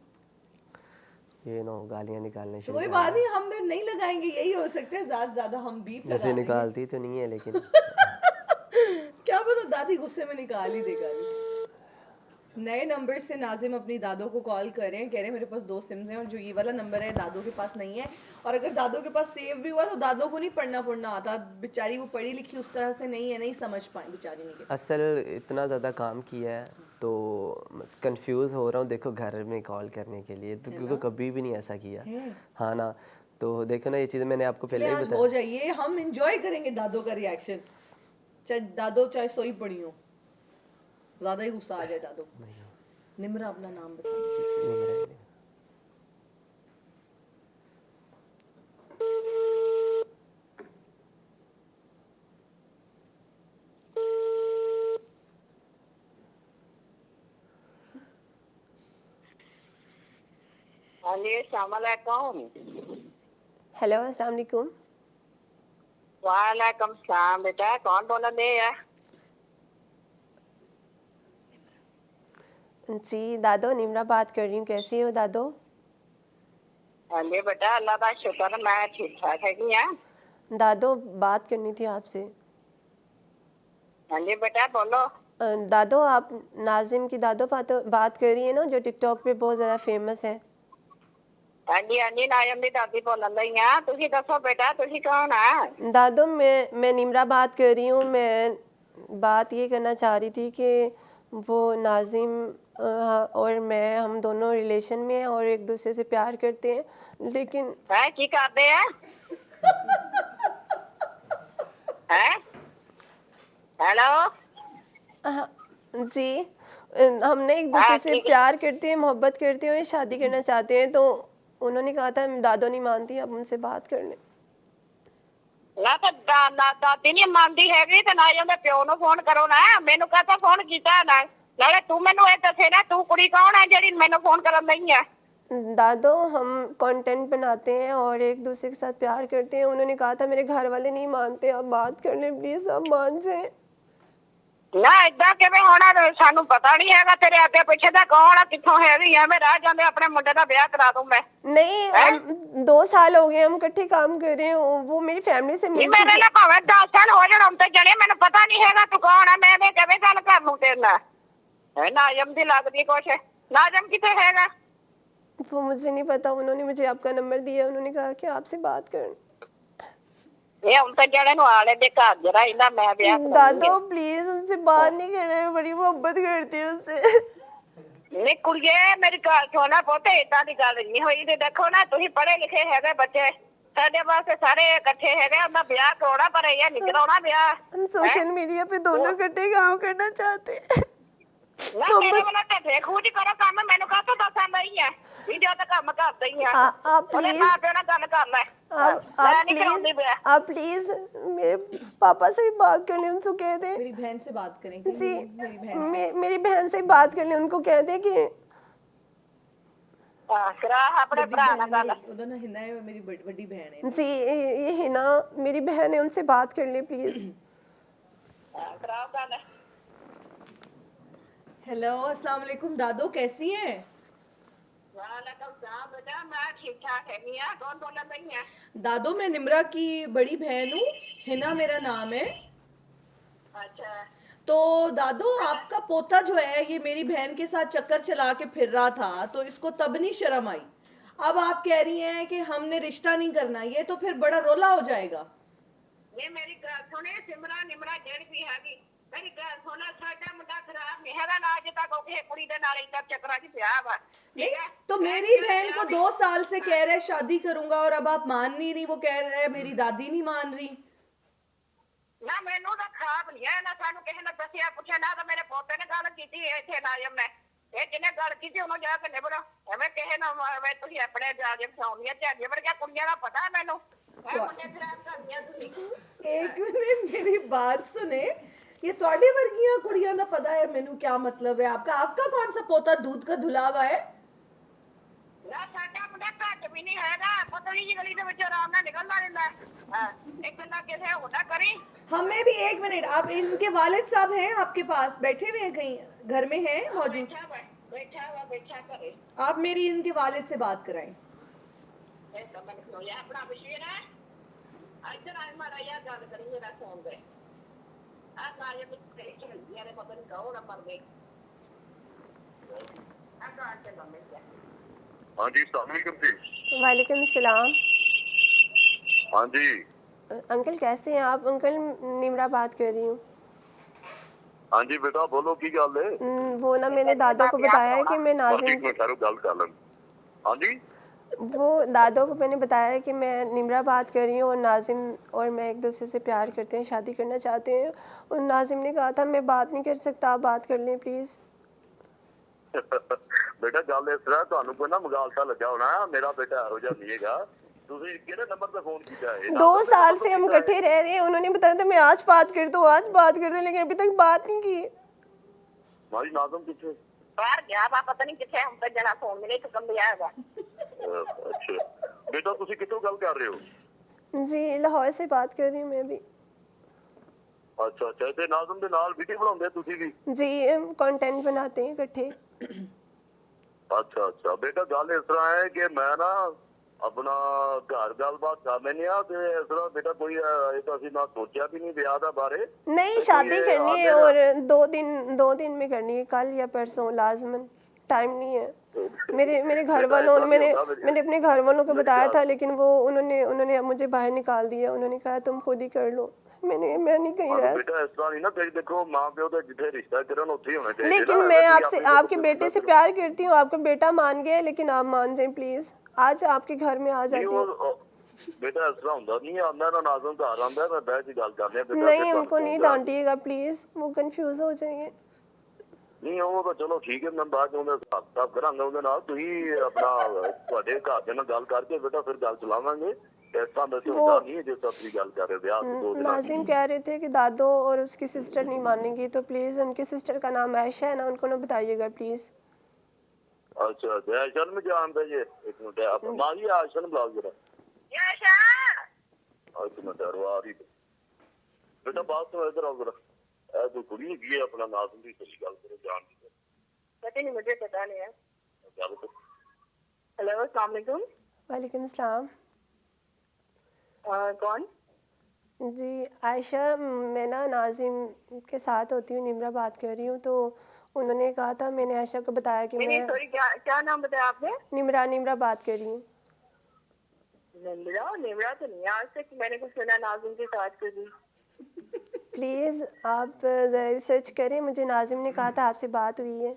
ये नो गालियाँ निकालने तो शुरू कोई कर बात दिए। नहीं, हम नहीं लगाएंगे, यही हो सकता है, ज्यादा ज्यादा हम बीप लगा वैसे देंगे। निकालती तो नहीं है, लेकिन क्या पता दादी गुस्से में निकाल ही दे गाली। नए नंबर से नाजिम अपनी दादो को कॉल कर रहे हैं, कह रहे हैं मेरे पास 2 सिम्स हैं और जो ये वाला नंबर है दादो के पास नहीं है, और अगर दादो के पास सेव भी हुआ तो दादो को नहीं पढ़ना आता, बेचारी वो पढ़ी लिखी उस तरह से नहीं है, नहीं समझ पाए बेचारी ने। असल इतना ज़्यादा काम किया है तो कंफ्यूज हो रहा हूँ। देखो घर में कॉल करने के लिए तो, क्योंकि कभी भी नहीं ऐसा किया। हाँ ना, तो देखो ना, ये चीज़ मैंने आपको पहले ही आज बताया। हो जाइए, हम इंजॉय करेंगे दादो का रिएक्शन, चाहे दादो चाहे सोई पड़ी हो, ज्यादा ही गुस्सा आ जाए दादो। निम्रा अपना नाम बता। हाँ जी, अस्सलाम वालेकुम। हेलो अस्सलाम वालेकुम। वालेकुम सलाम। बेटा कौन बोल रहे है? जी दादो, निम्रा बात कर रही हूँ, कैसी हो दादो? हाँ जी बेटा, अल्लाह का शुक्र, मैं ठीक ठाक है। दादो बात करनी थी आपसे। हाँ जी बेटा बोलो। दादो आप नाजिम की दादो बात कर रही है ना, जो टिकटॉक पे बहुत ज़्यादा फेमस है। हाँ जी नायम दी दादी बोल रही हैं। तुसी दसो बेटा, तुसी कौन है? दादो मैं निम्रा बात कर रही हूँ। मैं बात ये करना चाह रही थी कि वो नाजिम और मैं, हम दोनों रिलेशन में हैं और एक दूसरे से प्यार करते हैं, लेकिन है की करते हैं? हैं? हेलो जी हमने एक दूसरे से प्यार करते हैं, मोहब्बत करते हैं, शादी करना चाहते हैं, तो उन्होंने कहा था दादो नहीं मानती, अब उनसे बात कर लें। ਨਾ ਤਾਂ ਦਾਦੀ ਨਹੀਂ ਮੰਨਦੀ ਹੈਗੀ ਤੇ ਨਾ ਹੀ ਉਹਦੇ ਪਿਓ ਨੂੰ ਫੋਨ ਕਰੋ ਨਾ, ਮੈਨੂੰ ਕਾਹਤੋਂ ਫੋਨ ਕੀਤਾ ਨਾ, ਨਾਲੇ ਤੂੰ ਮੈਨੂੰ ਇਹ ਦੱਸੇ ਨਾ ਤੂੰ ਕੁੜੀ ਕੌਣ ਹੈ ਜਿਹੜੀ ਮੈਨੂੰ ਫੋਨ ਕਰਨ ਨਹੀਂ ਹੈ। दादो हम कंटेंट बनाते हैं और एक दूसरे के साथ प्यार करते हैं, उन्होंने कहा था मेरे घर वाले नहीं मानते, आप बात कर लें प्लीज, आप मान जाए। ਨਾ ਏਦਾਂ ਕਿਵੇਂ ਹੋਣਾ, ਸਾਨੂੰ ਪਤਾ ਨਹੀਂ ਹੈਗਾ ਤੇਰੇ ਅੱਗੇ ਪਿੱਛੇ ਦਾ ਕੌਣ ਆ, ਕਿੱਥੋਂ ਹੈਗੀ ਆ, ਮੈਂ ਰਾਹ ਜਾਂਦੇ ਆਪਣੇ ਮੁੰਡੇ ਦਾ ਵਿਆਹ ਕਰਾ ਦੂੰ ਮੈਂ। नहीं, 2 साल हो गए हम इकट्ठे काम कर रहे हैं, वो मेरी फैमिली से ਨਹੀਂ मिल ਮੇਰੇ चुकी ਨਾਲ ਭਾਵੇਂ 10 ਸਾਲ ਹੋ ਜਾਣ, ਹੁਣ ਤੇ ਜਣੇ ਮੈਨੂੰ ਪਤਾ ਨਹੀਂ ਹੈਗਾ ਤੂੰ ਕੌਣ ਆ, ਮੈਂ ਇਹ ਕਿਵੇਂ ਗੱਲ ਕਰ ਲੂੰ ਤੇਰੇ ਨਾਲ। ਹੈ ਨਾਜ਼ਮ ਦੀ ਲੱਗਦੀ ਕੁਛ, ਨਾਜ਼ਮ ਕਿੱਥੇ ਹੈਗਾ। वो मुझे नहीं पता, उन्होंने मुझे आपका नंबर दिया, उन्होंने कहा कि आपसे बात कर। ਇਹ ਹੁਣ ਤੇ ਜਣੇ ਨੂੰ ਆਲੇ ਦੇ ਘਰ ਜਰਾ ਇਹਨਾਂ ਮੈਂ ਵਿਆਹ ਕਰਾਉਂਗੀ। दादो प्लीज उनसे बात नहीं करना है, बड़ी मोहब्बत करती हूँ उससे। ਨਹੀਂ ਕੁੜੀਏ ਮੇਰੀ ਗੱਲ ਸੁਣਾ ਪੁੱਤ, ਏਦਾਂ ਦੀ ਗੱਲ ਨਹੀਂ ਹੋਈ ਤੇ ਦੇਖੋ ਨਾ ਤੁਸੀਂ ਪੜ੍ਹੇ ਲਿਖੇ ਹੈਗੇ ਬੱਚੇ, ਸਾਡੇ ਵਾਸਤੇ ਸਾਰੇ ਇਕੱਠੇ ਹੈਗੇ, ਉਹਦਾ ਵਿਆਹ ਕਰਾਉਣਾ ਪਰ ਇਹ ਨਹੀਂ ਕਰਾਉਣਾ ਵਿਆਹ। हम सोशल मीडिया पे दोनों इकट्ठे काम करना चाहते हैं। ਨਾ ਮੇਰੇ ਵੱਲੋਂ ਤਾਂ ਦੇਖੂ ਜੀ ਕਰੋ ਕੰਮ, ਮੈਨੂੰ ਕਾਹਤੋਂ ਦੱਸਾਂ ਨਹੀਂ ਹੈ ਵੀਡੀਓ ਤਾਂ ਕੰਮ ਕਰਦਾ ਹੀ ਆ। आप ਉਹਦੇ प्लीज ਮਾਂ ਪਿਓ ਨਾਲ ਗੱਲ ਕਰ ਲੈ, ਮੈਂ ਨਹੀਂ ਕਰਾਉਂਦੀ ਵਿਆਹ। आप प्लीज मेरे पापा से भी बात कर लें, उनको कह दें मेरी बहन से बात करें जी, मेरी बहन से बात कर लें, उनको कह दें कि ਹਾਂ ਕਰਾ ਆਪਣੇ ਭਰਾ ਨਾਲ ਗੱਲ। ਉਹਦਾ ਨਾ ਹਿਨਾ ਹੈ, ਮੇਰੀ ਵੱਡੀ ਬਹਿਨ ਹੈ। जी ये है ना मेरी बहन है, उनसे बात कर लें प्लीज। ਕਰਾਓ ਗੱਲ। हेलो अस्सलाम वालेकुम दादो, कैसी हैं? वालेकुम सलाम बेटा, मैं ठीक ठाक है। मियां कौन बोल रही है? दादो मैं निम्रा की बड़ी बहन हूँ, हिना मेरा नाम है। अच्छा तो दादो आपका पोता जो है ये मेरी बहन के साथ चक्कर चला के फिर रहा था, तो इसको तब नहीं शर्म आई, अब आप कह रही हैं कि हमने रिश्ता नहीं करना, ये तो फिर बड़ा रोला हो जाएगा। ये मेरी गल सुने सिमरा निमरा जेड़ भी हैगी, मेरी गल सुना, साडा मुंडा खराब नहीं हैगा ना, अज तक ओके कुड़ी दे नाल इतना चक्करा च पिया वा। नहीं तो मेरी बहन को 2 साल से कह रहे शादी करूंगा और अब आप मान नहीं रही, वो कह रहे मेरी दादी नहीं मान रही। ना मैनू तो खराब नहीं है ना, सानू किसी ने दसिया पूछा ना, तो मेरे पोते ने गल की इत्थे नाजम ने, ये जिन्हें गल की उन्होंने जाके निबड़ो, एवें किसी ने मैं तुम अपने जाके फसाउंदियां झाड़ियां वर्गियां कुड़ियां दा पता है मैनू, मुंडे खराब करदियां तुसीं। एक मिनट मेरी बात सुने, ये ਤੁਹਾਡੇ ਵਰਗੀਆਂ ਕੁੜੀਆਂ ਦਾ ਪਤਾ ਹੈ ਮੈਨੂੰ क्या मतलब है आपका, आपका कौन सा पोता दूध का धुला हुआ है? ना साडा मुंडा घट भी नहीं हैगा, पतली जी गली दे विच आराम नाल निकलना दिंदा है। हां एक गल्ला किसे होदा करी। हमें भी एक मिनट, आप इनके वालिद साहब हैं आपके पास, बैठे हुए हैं कहीं घर में हैं मौजूद? बैठा करे आप मेरी इनके वालिद से बात कराएं। ए तो मन खलो या अपना बशीर है, इधर आ मारा या गल करी मेरा फोन पे आ ना ये मेरे चल यार पता नहीं कौन नंबर दे आ का आते लम्बे क्या। हाँ जी अस्सलाम वालेकुम जी। वालेकुम सलाम। हाँ जी अंकल कैसे हैं आप? अंकल निमरा बात कर रही हूँ। हाँ जी बेटा बोलो की गल है। वो ना मैंने दादो को बताया है कि मैं बस नाजिम एक मिनट ठहरो गल कर लें। हाँ जी वो दादो को मैंने बताया है कि मैं निमरा बात कर रही हूँ और नाजिम और मैं एक दूसरे से प्यार करते हैं, शादी करना चाहते हैं, और नाजिम ने कहा था मैं बात नहीं कर सकता, आप बात कर लें प्लीज़। बेटा गल इस तरह ਤੁਹਾਨੂੰ ਕੋਈ ਨਾ ਮਗਾਲਤਾ ਲੱਗਾ ਹੋਣਾ, ਮੇਰਾ बेटा ਇਹੋ ਜਿਹਾ ਨਹੀਂ ਹੈਗਾ। ਤੁਸੀਂ ਕਿਹੜੇ ਨੰਬਰ ਤੇ ਫੋਨ ਕੀਤਾ ਹੈ? 2 साल से हम इकट्ठे रह रहे हैं, उन्होंने बताया था मैं आज बात कर दूँ, आज बात कर दूँ, लेकिन अभी तक बात नहीं की। ਮਾਰੀ ਨਾਜ਼ਮ ਕਿੱਥੇ? बाहर गया वा पता नहीं किथे, हम तो जना फोन मिले तो कम लिया हैगा। ਅੱਛਾ ਬੇਟਾ ਤੁਸੀਂ ਕਿੱਥੋਂ ਗੱਲ ਕਰ ਰਹੇ ਹੋ? जी लाहौर से बात कर रही हूँ मैं भी। ਅੱਛਾ ਅੱਛਾ ਤੇ ਨਾਜ਼ਮ ਦੇ ਨਾਲ ਵੀਡੀਓ ਬਣਾਉਂਦੇ ਤੁਸੀਂ ਵੀ? जी हम कंटेंट बनाते हैं इकट्ठे। ਅੱਛਾ ਅੱਛਾ ਬੇਟਾ ਗੱਲ ਇਸ ਤਰ੍ਹਾਂ ਹੈ ਕਿ ਮੈਂ ਨਾ ਆਪਣਾ ਘਰ ਗੱਲਬਾਤ ਕਰ ਲੈਂਦੇ ਆ ਤੇ ਇਸ ਤਰ੍ਹਾਂ ਬੇਟਾ ਕੋਈ ਇਹ ਤਾਂ ਅਸੀਂ ਨਾ ਸੋਚਿਆ ਵੀ ਨਹੀਂ ਵਿਆਹ ਦਾ ਬਾਰੇ। नहीं शादी करनी है और 2 दिन में करनी है, कल या परसों लाजमन, टाइम नहीं है। मेरे घर वालों ने मैंने अपने घर वालों को बताया था, लेकिन वो उन्होंने मुझे बाहर निकाल दिया, उन्होंने कहा तुम खुद ही कर लो। मैं नहीं कहीं रह बेटा इस तरह नहीं ना कहीं, देखो माँ प्यो तो जिथे रिश्ता करन उत्थे ही होना चाहिए। लेकिन मैं आपसे आपके बेटे से प्यार करती हूँ, आपका बेटा मान गया, लेकिन आप मान जाएं प्लीज, आज आपके घर में आ जाती हूँ। बेटा इस तरह ਹੁੰਦਾ ਨਹੀਂ, ਆਉਂਦਾ ਨਾ ਨਾਜ਼ਮ ਘਰ ਆਉਂਦਾ ਮੈਂ ਬਹਿ ਕੇ ਗੱਲ ਕਰਦੇ ਆ। नहीं उनको नहीं डांटिएगा प्लीज, वो कंफ्यूज हो जाएंगे। ਨਹੀਂ ਉਹ ਤਾਂ ਚਲੋ ਠੀਕ ਹੈ, ਮੈਂ ਬਾਅਦ ਚ ਉਹਦਾ ਹਿਸਾਬ ਕਿਤਾਬ ਕਰਾਂਗਾ ਉਹਦੇ ਨਾਲ। ਤੁਸੀਂ ਆਪਣਾ ਤੁਹਾਡੇ ਘਰ ਨਾਲ ਗੱਲ ਕਰਕੇ ਬੇਟਾ ਫਿਰ ਗੱਲ ਚਲਾਵਾਂਗੇ। ਇਸ ਤਰ੍ਹਾਂ ਵੈਸੇ ਹੁੰਦਾ ਨਹੀਂ ਜਿਸ ਤਰ੍ਹਾਂ ਤੁਸੀਂ ਗੱਲ ਕਰ ਰਹੇ ਹੋ ਵਿਆਹ ਤੋਂ 2 ਦਿਨਾਂ नाजिम कह रहे थे कि दादो और उसकी सिस्टर नहीं मानेंगी, तो प्लीज़ उनकी सिस्टर का नाम आयशा है ना, उनको ना बताइएगा प्लीज़। अच्छा अच्छा, आयशन में जानते जी? एक मिनट आप मांगी आयशन बुलाओ जरा। ਯਸ਼ਾ एक मिनट यार, वो आ रही बेटा, बात तो इधर आओ जरा। जो कुड़ी हैगी है अपना नाज़िम दी सही गल करो जान दी पता नहीं, मुझे पता नहीं है। गल तो हेलो अस्सलाम वालेकुम। वालेकुम सलाम। कौन? जी आयशा, मैं ना नाजिम के साथ होती हूँ, निम्रा बात कर रही हूँ। तो उन्होंने कहा था, मैंने आयशा को बताया कि नहीं मैं सॉरी, क्या नाम बताया आपने? निम्रा बात कर रही हूँ। निम्रा? निम्रा तो नहीं, आज तक मैंने कुछ सुना नाज़िम के साथ कभी। प्लीज़ आप रिसर्च करें, मुझे नाजिम ने कहा था आपसे बात हुई है।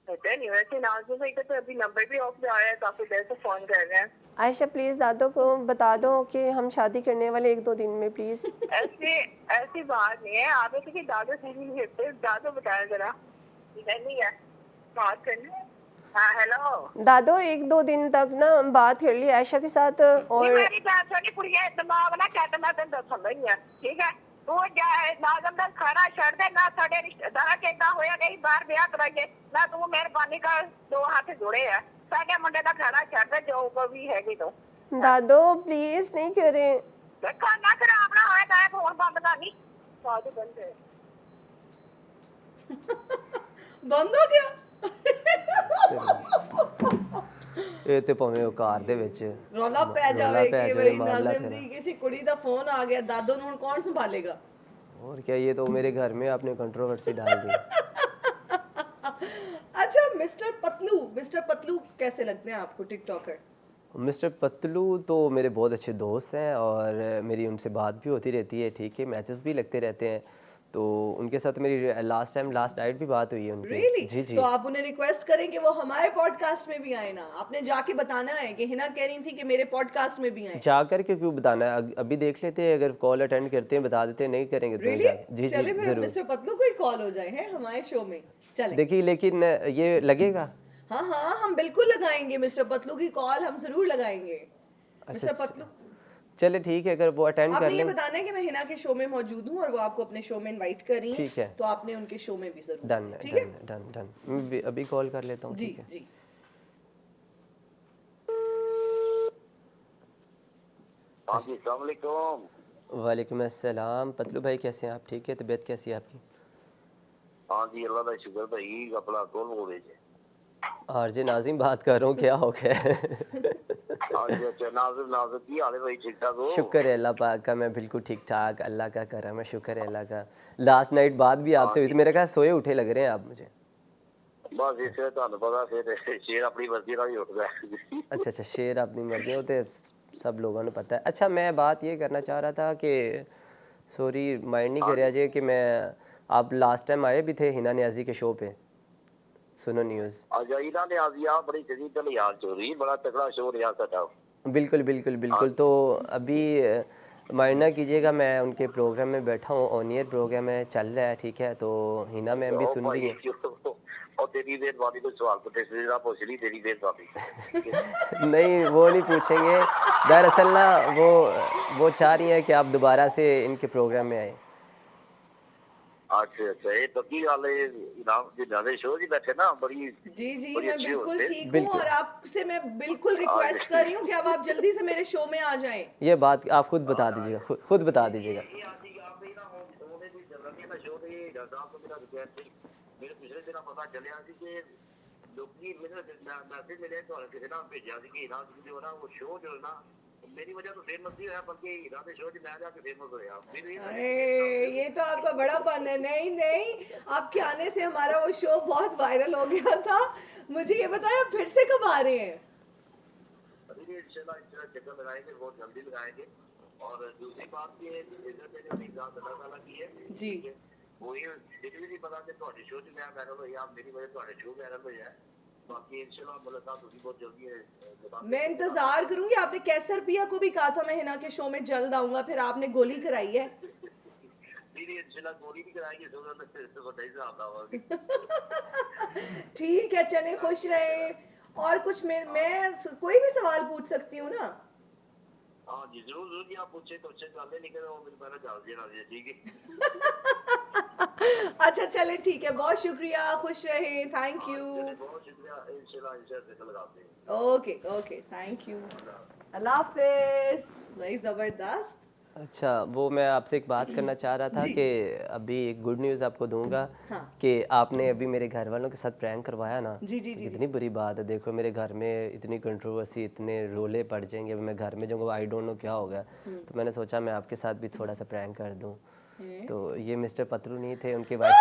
पता नहीं, वैसे नाज़िम भाई का तो अभी नंबर भी ऑफ जा रहा है, काफी देर से फोन कर रहे हैं। आयशा प्लीज़ दादो को बता दो कि हम शादी करने वाले 1-2 दिन में, प्लीज़। ऐसी बात नहीं है, आप ऐसे कि दादो सही नहीं करते। दादो बताया जरा। नहीं है बात करनी। हाँ हेलो। दादो 1-2 दिन तक ना हम बात कर ली आयशा के साथ। नहीं, और मेरी बात सुनी कुड़िया, दिमाग ना कहते, मैं तेन दसन रही है ठीक है। तू नाज़िम दा खाना छड़ दे ना, साडे रिश्तेदार कहता होया नहीं बाहर ब्याह कराइए ना, तू मेहरबानी कर 2 हाथ जोड़े है, साडे मुंडे दा खाना छड़ दे जो को भी हैगी। तो दादो प्लीज़ नहीं करें। खाना खराब ना होए तां फोन बंद करनी। बात बंद है। बंद हो गया। ਇਹ ਤੇ ਭਾਵੇਂ ਉਹ ਘਰ ਦੇ ਵਿੱਚ ਰੌਲਾ ਪੈ ਰੌਲਾ ਜਾਵੇ ਪੈ ਕਿ ਜਾਵੇ, ਬਈ ਮਾਮਲਾ ਨਾਜ਼ਿਮ ਦੀ ਕਿਸੇ ਕੁੜੀ ਦਾ ਫੋਨ ਆ ਗਿਆ, ਦਾਦੋ ਨੂੰ ਹੁਣ ਕੌਣ ਸੰਭਾਲੇਗਾ? और क्या, ये तो मेरे घर में आपने कंट्रोवर्सी डाल दी। अच्छा मिस्टर पतलू कैसे लगते हैं आपको टिकटॉकर? मिस्टर पतलू तो मेरे बहुत अच्छे दोस्त हैं और मेरी उनसे बात भी होती रहती है, ठीक है, मैचेस भी लगते रहते हैं। तो उनके साथ मेरी लास्ट नाइट भी बात हुई है उनकी। Really? जी जी। तो आप उन्हें रिक्वेस्ट करें कि वो हमारे पॉडकास्ट में भी आए ना, आपने जाके बताना है कि हिना कह रही थी कि मेरे पॉडकास्ट में भी आए। जाकर के क्यों बताना है, अभी देख लेते हैं, अगर कॉल अटेंड करते हैं बता देते हैं, नहीं करेंगे तो नहीं Really? जाके। जी चले जी फिर जरूर। मिस्टर पतलू को ही कॉल हो जाए है हमारे शो में। चले। देखिए लेकिन ये लगेगा। हाँ हाँ, हम बिल्कुल लगाएंगे मिस्टर पतलू की कॉल, हम जरूर लगाएंगे। मिस्टर पतलू, चले ठीक है, अगर वो अटेंड कर आपने ये लें। बताना है कि मैं हिना के शो में मौजूद हूँ और वो आपको अपने शो में इनवाइट कर रही हैं, ठीक है। तो आपने उनके शो में भी जरूर। डन ठीक है? डन डन डन, मैं भी अभी कॉल कर लेता हूँ। जी ठीक है। जी। हाँ जी, अस्सलाम वालेकुम। वालेकुम अस्सलाम। पतलू भाई कैसे हैं आप, ठीक है, तबीयत कैसी है आपकी? हाँ जी, अल्लाह का शुक्र भाई, अपना कौन बोल रहे थे? आरजे नाजिम बात कर रहा हूँ, क्या हो गया? हाँ जी, अच्छा नाज़िम की हाल है भाई, ठीक ठाक हो? शुक्र है अल्लाह पाक का, मैं बिल्कुल ठीक ठाक, अल्लाह का करम है, शुक्र है अल्लाह का। लास्ट नाइट बात भी आपसे हुई थी, मेरे ख्याल सोए उठे लग रहे हैं आप मुझे। बस इसे ਤੁਹਾਨੂੰ पता फिर शेर अपनी मर्जी का ही उठता है। अच्छा अच्छा, शेर अपनी मर्जी होते हैं, सब लोगों ने पता है। अच्छा मैं बात ये करना चाह रहा था कि सॉरी माइंड नहीं करिए जे कि मैं, आप लास्ट टाइम आए भी थे हिना नियाजी के शो पे, सुनो न्यूज़। अच्छा, इन्होंने ने आज यार बड़ी जदी तो यार चोरी बड़ा तगड़ा शो रहा था। बिल्कुल बिल्कुल बिल्कुल। तो अभी माइंड ना कीजिएगा, मैं उनके प्रोग्राम में बैठा हूँ, ऑन ईयर प्रोग्राम है, चल रहा है, ठीक है, तो हिना मैम भी सुन रही हैं। और तेरी मेहरबानी को सवाल पूछे जरा पूछ ली, तेरी मेहरबानी। नहीं वो नहीं पूछेंगे, दरअसल ना वो चाह रही है कि आप दोबारा से इनके प्रोग्राम में आए। अच्छा अच्छा, ये पक्की गल है। इनाम जिन्ना दे शो जी बैठे ना, बड़ी जी जी, बड़ी मैं अच्छी बिल्कुल होते। ठीक हूँ बिल्कुल। और आपसे मैं बिल्कुल रिक्वेस्ट कर रही हूँ कि अब आप जल्दी से मेरे शो में आ जाएं। ये बात आप खुद बता दीजिएगा, खुद बता दीजिएगा। ये आज ही आप ही ना होने भी चल रही है ना शो पे, साहब को मेरा रिक्वेस्ट है। मेरे पिछले दिन पता चलिया सी कि लोकी मेरे मैसेज मिले तो किसी ना भेजा सी कि हिना जो ना वो शो जो ना मेरी वजह तो फेमस नहीं हुआ, बल्कि हिना के शो च मैं जाके फेमस होया। मेरे ये तो आपका बड़ा पन है। नहीं नहीं, आपके आने से हमारा वो शो बहुत वायरल हो गया था। मुझे ये बताया आप फिर से कब आ रहे हैं? अभी भी इंशाल्लाह चक्कर लगाएंगे, बहुत जल्दी लगाएंगे। और दूसरी बात ये इधर मैंने अपनी जान अल्लाह ताला की है जी। वो ये दिल भी नहीं पता कि ਤੁਹਾਡੇ ਸ਼ੋਅ 'ਚ ਮੈਂ ਵਾਇਰਲ ਹੋਇਆ, ਮੇਰੀ ਵਜ੍ਹਾ ਤੁਹਾਡੇ ਸ਼ੋਅ ਵਾਇਰਲ ਹੋਇਆ। बाकी इंशाल्लाह मुलाकात होगी बहुत जल्दी है। मैं इंतजार करूंगी। आपने कैसर पिया को भी कहा था मैं हिना के शो में जल्द आऊंगा, फिर आपने गोली कराई है। दीदी इंशाल्लाह गोली भी कराएंगे तो नहीं से आता होगा। ठीक है, चले खुश रहे। और कुछ मैं कोई भी सवाल पूछ सकती हूँ ना? हाँ जी जरूर जरूर जी, आप पूछे तो अच्छे सवाल लेकिन वो मेरे पहले जान देना ठीक है। अच्छा चले ठीक है, बहुत शुक्रिया, खुश रहे, थैंक यू। बहुत शुक्रिया, इंशाल्लाह इंशाल्लाह लगाते हैं। ओके ओके, थैंक यू, अल्लाह हाफिज। वही जबरदस्त। अच्छा, वो मैं आपसे एक बात करना चाह रहा था जी। कि अभी एक गुड न्यूज़ आपको दूंगा हाँ। कि आपने अभी मेरे घर वालों के साथ प्रैंक करवाया ना। जी, जी, तो जी, कितनी बुरी बात है, देखो मेरे घर में इतनी कंट्रोवर्सी, इतने रोले पड़ जाएंगे, अभी मैं घर में जाऊँगा आई डोंट नो क्या होगा। तो मैंने सोचा मैं आपके साथ भी थोड़ा सा प्रैंक कर दूँ। तो ये मिस्टर पतलू नहीं थे, उनके वाइफ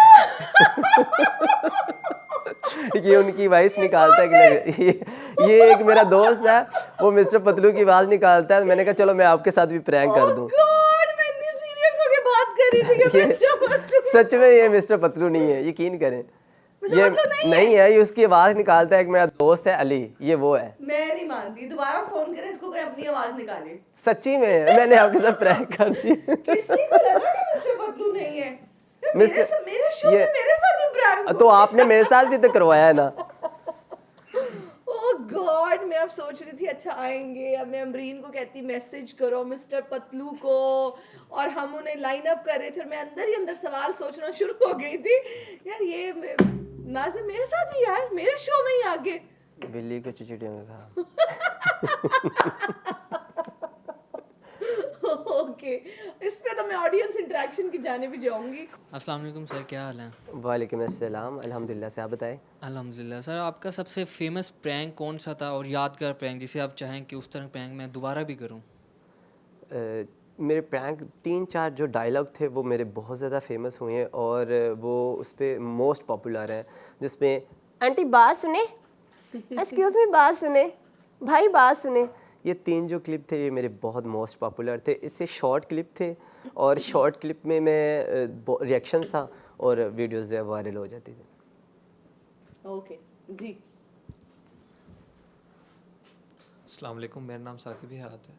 ये उनकी वॉइस निकालता है कि ये एक मेरा दोस्त है, वो मिस्टर पतलू की आवाज़ निकालता है। मैंने कहा चलो मैं आपके साथ भी प्रैंक कर दूं। गॉड, मैं इतनी सीरियस होके बात कर रही थी कि ये मिस्टर पतलू। सच में ये मिस्टर पतलू नहीं है, यकीन करें। मिस्टर ये पतलू नहीं है, ये उसकी आवाज़ निकालता है। एक मेरा दोस्त है अली, ये वो है। मैं नहीं मानती, दोबारा फोन करें इसको, कोई अपनी आवाज निकाले। सच्ची में मैंने आपके साथ प्रैंक कर दी। किसी को लगा कि मिस्टर पतलू नहीं है? यार, मिस्टर- मेरे शो ये- में मेरे साथ ही प्रैंक। तो आपने मेरे साथ भी तो करवाया है ना। ओह गॉड, मैं अब सोच रही थी अच्छा आएंगे, अब मैं अमरीन को कहती मैसेज करो मिस्टर पतलू को, और हम उन्हें लाइन अप कर रहे थे और मैं अंदर ही अंदर सवाल सोचना शुरू हो गई थी। यार ये नाज़िम मेरे साथ ही, यार मेरे शो में ही आगे। बिल्ली को चिचिड़ियों में कहा। ओके, इस पे तो मैं ऑडियंस इंटरेक्शन की जाने भी जाऊंगी। अस्सलाम वालेकुम सर, क्या हाल है? वालेकुम अस्सलाम, अल्हम्दुलिल्लाह से, आप बताएं। अल्हम्दुलिल्लाह। सर आपका सबसे फेमस प्रैंक कौन सा था और यादगार प्रैंक जिसे आप चाहें कि उस तरह प्रैंक मैं दोबारा भी करूं? मेरे प्रैंक 3-4 जो डायलॉग थे वो मेरे बहुत ज़्यादा फेमस हुए हैं और वो उस पर मोस्ट पॉपुलर है, जिसमें आंटी बात सुने, एक्सक्यूज़ मी बात सुने, भाई बात सुने। ये 3 जो क्लिप थे ये मेरे बहुत मोस्ट पॉपुलर थे। इससे शॉर्ट क्लिप थे और शॉर्ट क्लिप में मैं रिएक्शन था और वीडियोस जो है वायरल हो जाती थी। ओके जी। अस्सलाम वालेकुम, मेरा नाम साकिब हयात है।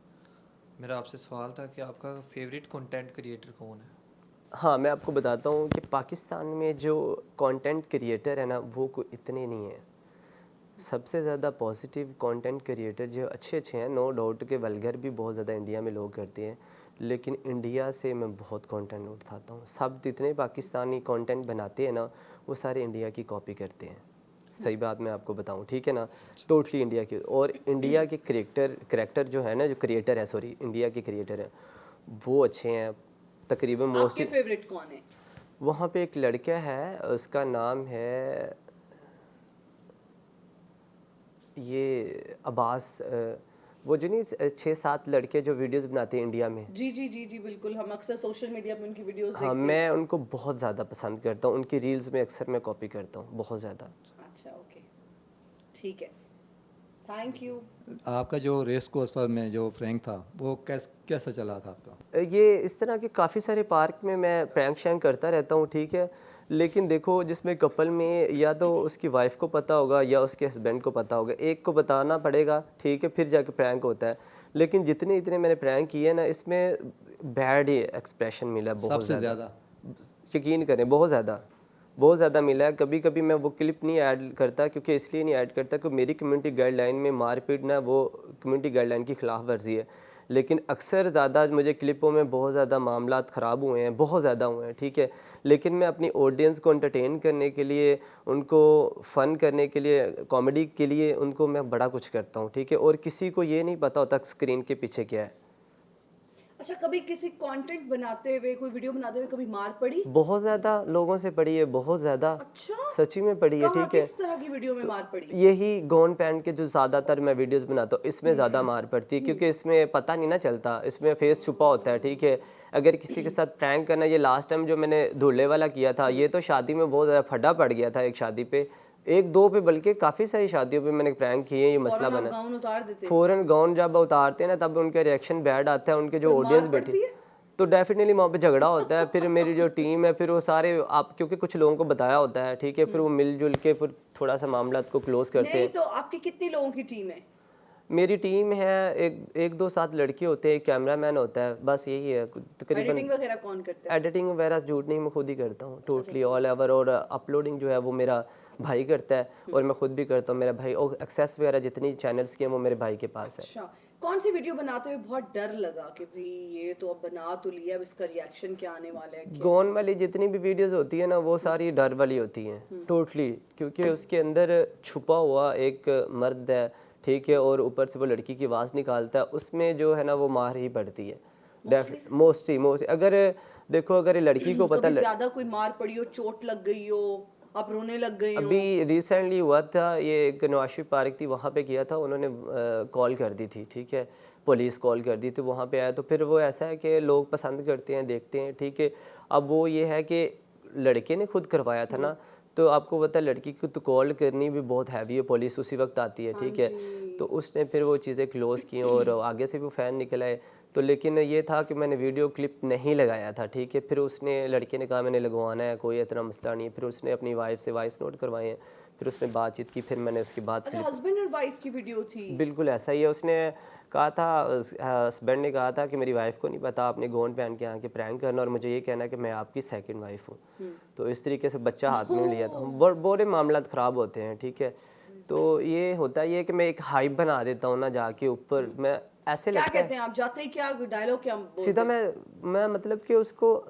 मेरा आपसे सवाल था कि आपका फेवरेट कंटेंट क्रिएटर कौन है? हाँ, मैं आपको बताता हूँ कि पाकिस्तान में जो कंटेंट क्रिएटर है ना वो कोई इतने नहीं हैं। सबसे ज़्यादा पॉजिटिव कंटेंट क्रिएटर जो अच्छे हैं, नो डाउट के वल्गर भी बहुत ज़्यादा इंडिया में लोग करते हैं, लेकिन इंडिया से मैं बहुत कंटेंट उठाता हूँ। सब जितने पाकिस्तानी कंटेंट बनाते हैं ना वो सारे इंडिया की कॉपी करते हैं। सही बात मैं आपको बताऊं, ठीक है ना, टोटली इंडिया की। और इंडिया के करैक्टर जो है ना, जो क्रिएटर है, सॉरी इंडिया के क्रिएटर हैं वो अच्छे हैं तकरीबन आपके मोस्टली। फेवरेट कौन है? वहाँ पे एक लड़का है, उसका नाम है ये अब्बास, वो जो नहीं 6-7 लड़के जो वीडियोस बनाते हैं इंडिया में। जी जी जी जी बिल्कुल, हम अक्सर सोशल मीडिया पे उनकी वीडियोस हाँ, देखते हैं। मैं उनको बहुत ज़्यादा पसंद करता हूँ, उनकी रील्स में अक्सर मैं कॉपी करता हूँ बहुत ज़्यादा। अच्छा ओके, ठीक है, थैंक यू। आपका जो रेस कोर्स पर में जो प्रैंक था वो कैसा चला था आपका? ये इस तरह के काफ़ी सारे पार्क में मैं प्रैंक शैंक करता रहता हूँ, ठीक है, लेकिन देखो जिसमें कपल में या तो उसकी वाइफ को पता होगा या उसके हस्बैंड को पता होगा, एक को बताना पड़ेगा, ठीक है, फिर जाके प्रैंक होता है। लेकिन जितने इतने मैंने प्रैंक किए ना इसमें बैड ही एक्सप्रेशन मिला है बहुत सबसे ज़्यादा। यकीन करें बहुत ज़्यादा मिला है। कभी कभी मैं वो क्लिप नहीं ऐड करता, क्योंकि इसलिए नहीं ऐड करता कि मेरी कम्युनिटी गाइडलाइन में मारपीट ना वो कम्युनिटी गाइडलाइन की खिलाफ वर्जी है। लेकिन अक्सर ज़्यादा मुझे क्लिपों में बहुत ज़्यादा मामलात ख़राब हुए हैं, बहुत ज़्यादा हुए हैं, ठीक है, लेकिन मैं अपनी ऑडियंस को एंटरटेन करने के लिए, उनको फ़न करने के लिए, कॉमेडी के लिए उनको मैं बड़ा कुछ करता हूँ, ठीक है, और किसी को ये नहीं पता होता स्क्रीन के पीछे क्या है। अच्छा, कभी किसी कंटेंट बनाते हुए, कोई वीडियो बनाते हुए कभी मार पड़ी? बहुत ज़्यादा लोगों से पड़ी है, बहुत ज़्यादा, अच्छा, सच्ची में पड़ी है, कहाँ, ठीक है। किस तरह की वीडियो में मार पड़ी? यही गॉन पैंट के जो ज़्यादातर मैं वीडियोस बनाता हूँ इसमें ज़्यादा मार पड़ती है, क्योंकि इसमें पता नहीं ना चलता, इसमें फेस छुपा होता है, ठीक है। अगर किसी के साथ प्रैंक करना, ये लास्ट टाइम जो मैंने धुल्ले वाला किया था ये तो शादी में बहुत ज़्यादा फटा पड़ गया था, एक शादी पे, 1-2 पे, बल्कि काफ़ी सारी शादियों पे मैंने प्रैंक किए, ये मसला फौरन आप बना। गाउन उतार देते? फ़ौरन गाउन जब उतारते हैं ना तब उनका रिएक्शन बैड आता है, उनके जो फिर मार ऑडियंस पड़ती बैठी है? तो डेफिनेटली वहाँ पे झगड़ा होता है। फिर मेरी जो टीम है फिर वो सारे आप, क्योंकि कुछ लोगों को बताया होता है, ठीक है, फिर वो मिलजुल के फिर थोड़ा सा मामला को क्लोज करते नहीं हैं। तो आपकी कितनी लोगों की टीम है? मेरी टीम है, एक दो सात लड़के होते हैं, एक कैमरामैन होता है, बस यही है तकरीबन। एडिटिंग वगैरह कौन करता है? एडिटिंग वगैरह झूठ नहीं, मैं खुद ही करता हूँ टोटली ऑल ओवर। और अपलोडिंग जो है वो मेरा भाई करता है और मैं खुद भी करता हूँ, मेरा भाई। और एक्सेस वगैरह जितनी चैनल्स की हैं वो मेरे भाई के पास है। अच्छा, कौन सी वीडियो बनाते हुए बहुत डर लगा कि भाई ये तो अब बना तो लिया, अब इसका रिएक्शन क्या आने वाला है? गॉन वाली जितनी भी वीडियोस होती है ना वो सारी डर वाली होती हैं टोटली, क्योंकि उसके अंदर छुपा हुआ एक मर्द है, ठीक है, और ऊपर से वो लड़की की आवाज़ निकालता है, उसमें जो है ना वो मार ही पड़ती है मोस्टली। अगर देखो, अगर लड़की को पता कभी ज्यादा कोई मार पड़ी हो, चोट लग गई हो, आप रोने लग गए हो? अभी रिसेंटली हुआ था, ये एक नवाशी पार्क थी, वहाँ पे किया था उन्होंने, कॉल कर दी थी, ठीक है, पुलिस कॉल कर दी थी, वहाँ पे आया। तो फिर वो ऐसा है कि लोग पसंद करते हैं, देखते हैं, ठीक है। अब वो ये है कि लड़के ने खुद करवाया था ना, तो आपको पता है लड़की को तो कॉल करनी भी बहुत हैवी है, पुलिस उसी वक्त आती है, ठीक है। तो उसने फिर वो चीज़ें क्लोज़ की और आगे से भी फ़ैन निकल आए। तो लेकिन ये था कि मैंने वीडियो क्लिप नहीं लगाया था, ठीक है। फिर उसने, लड़के ने कहा मैंने लगवाना है, कोई इतना मसला नहीं है। फिर उसने अपनी वाइफ से वॉइस नोट करवाए हैं, फिर उसने बातचीत की, फिर मैंने उसके बाद अच्छा, हस्बैंड और वाइफ की वीडियो थी? बिल्कुल ऐसा ही है। उसने कहा था, हस्बैंड ने कहा था कि मेरी वाइफ को नहीं पता, आपने गोन पहन के आके प्रैंक करना और मुझे ये कहना है कि मैं आपकी सेकंड वाइफ हूँ। तो इस तरीके से बच्चा हाथ में लिया था। बड़े मामला ख़राब होते हैं, ठीक है। तो ये होता ही है कि मैं एक हाइप बना देता हूँ ना जाके ऊपर, मैं ऐसे क्या लगता है कहते हैं आप जाते ही, क्या डायलॉग क्या बोलते सीधा हैं? मैं मतलब कि उसको,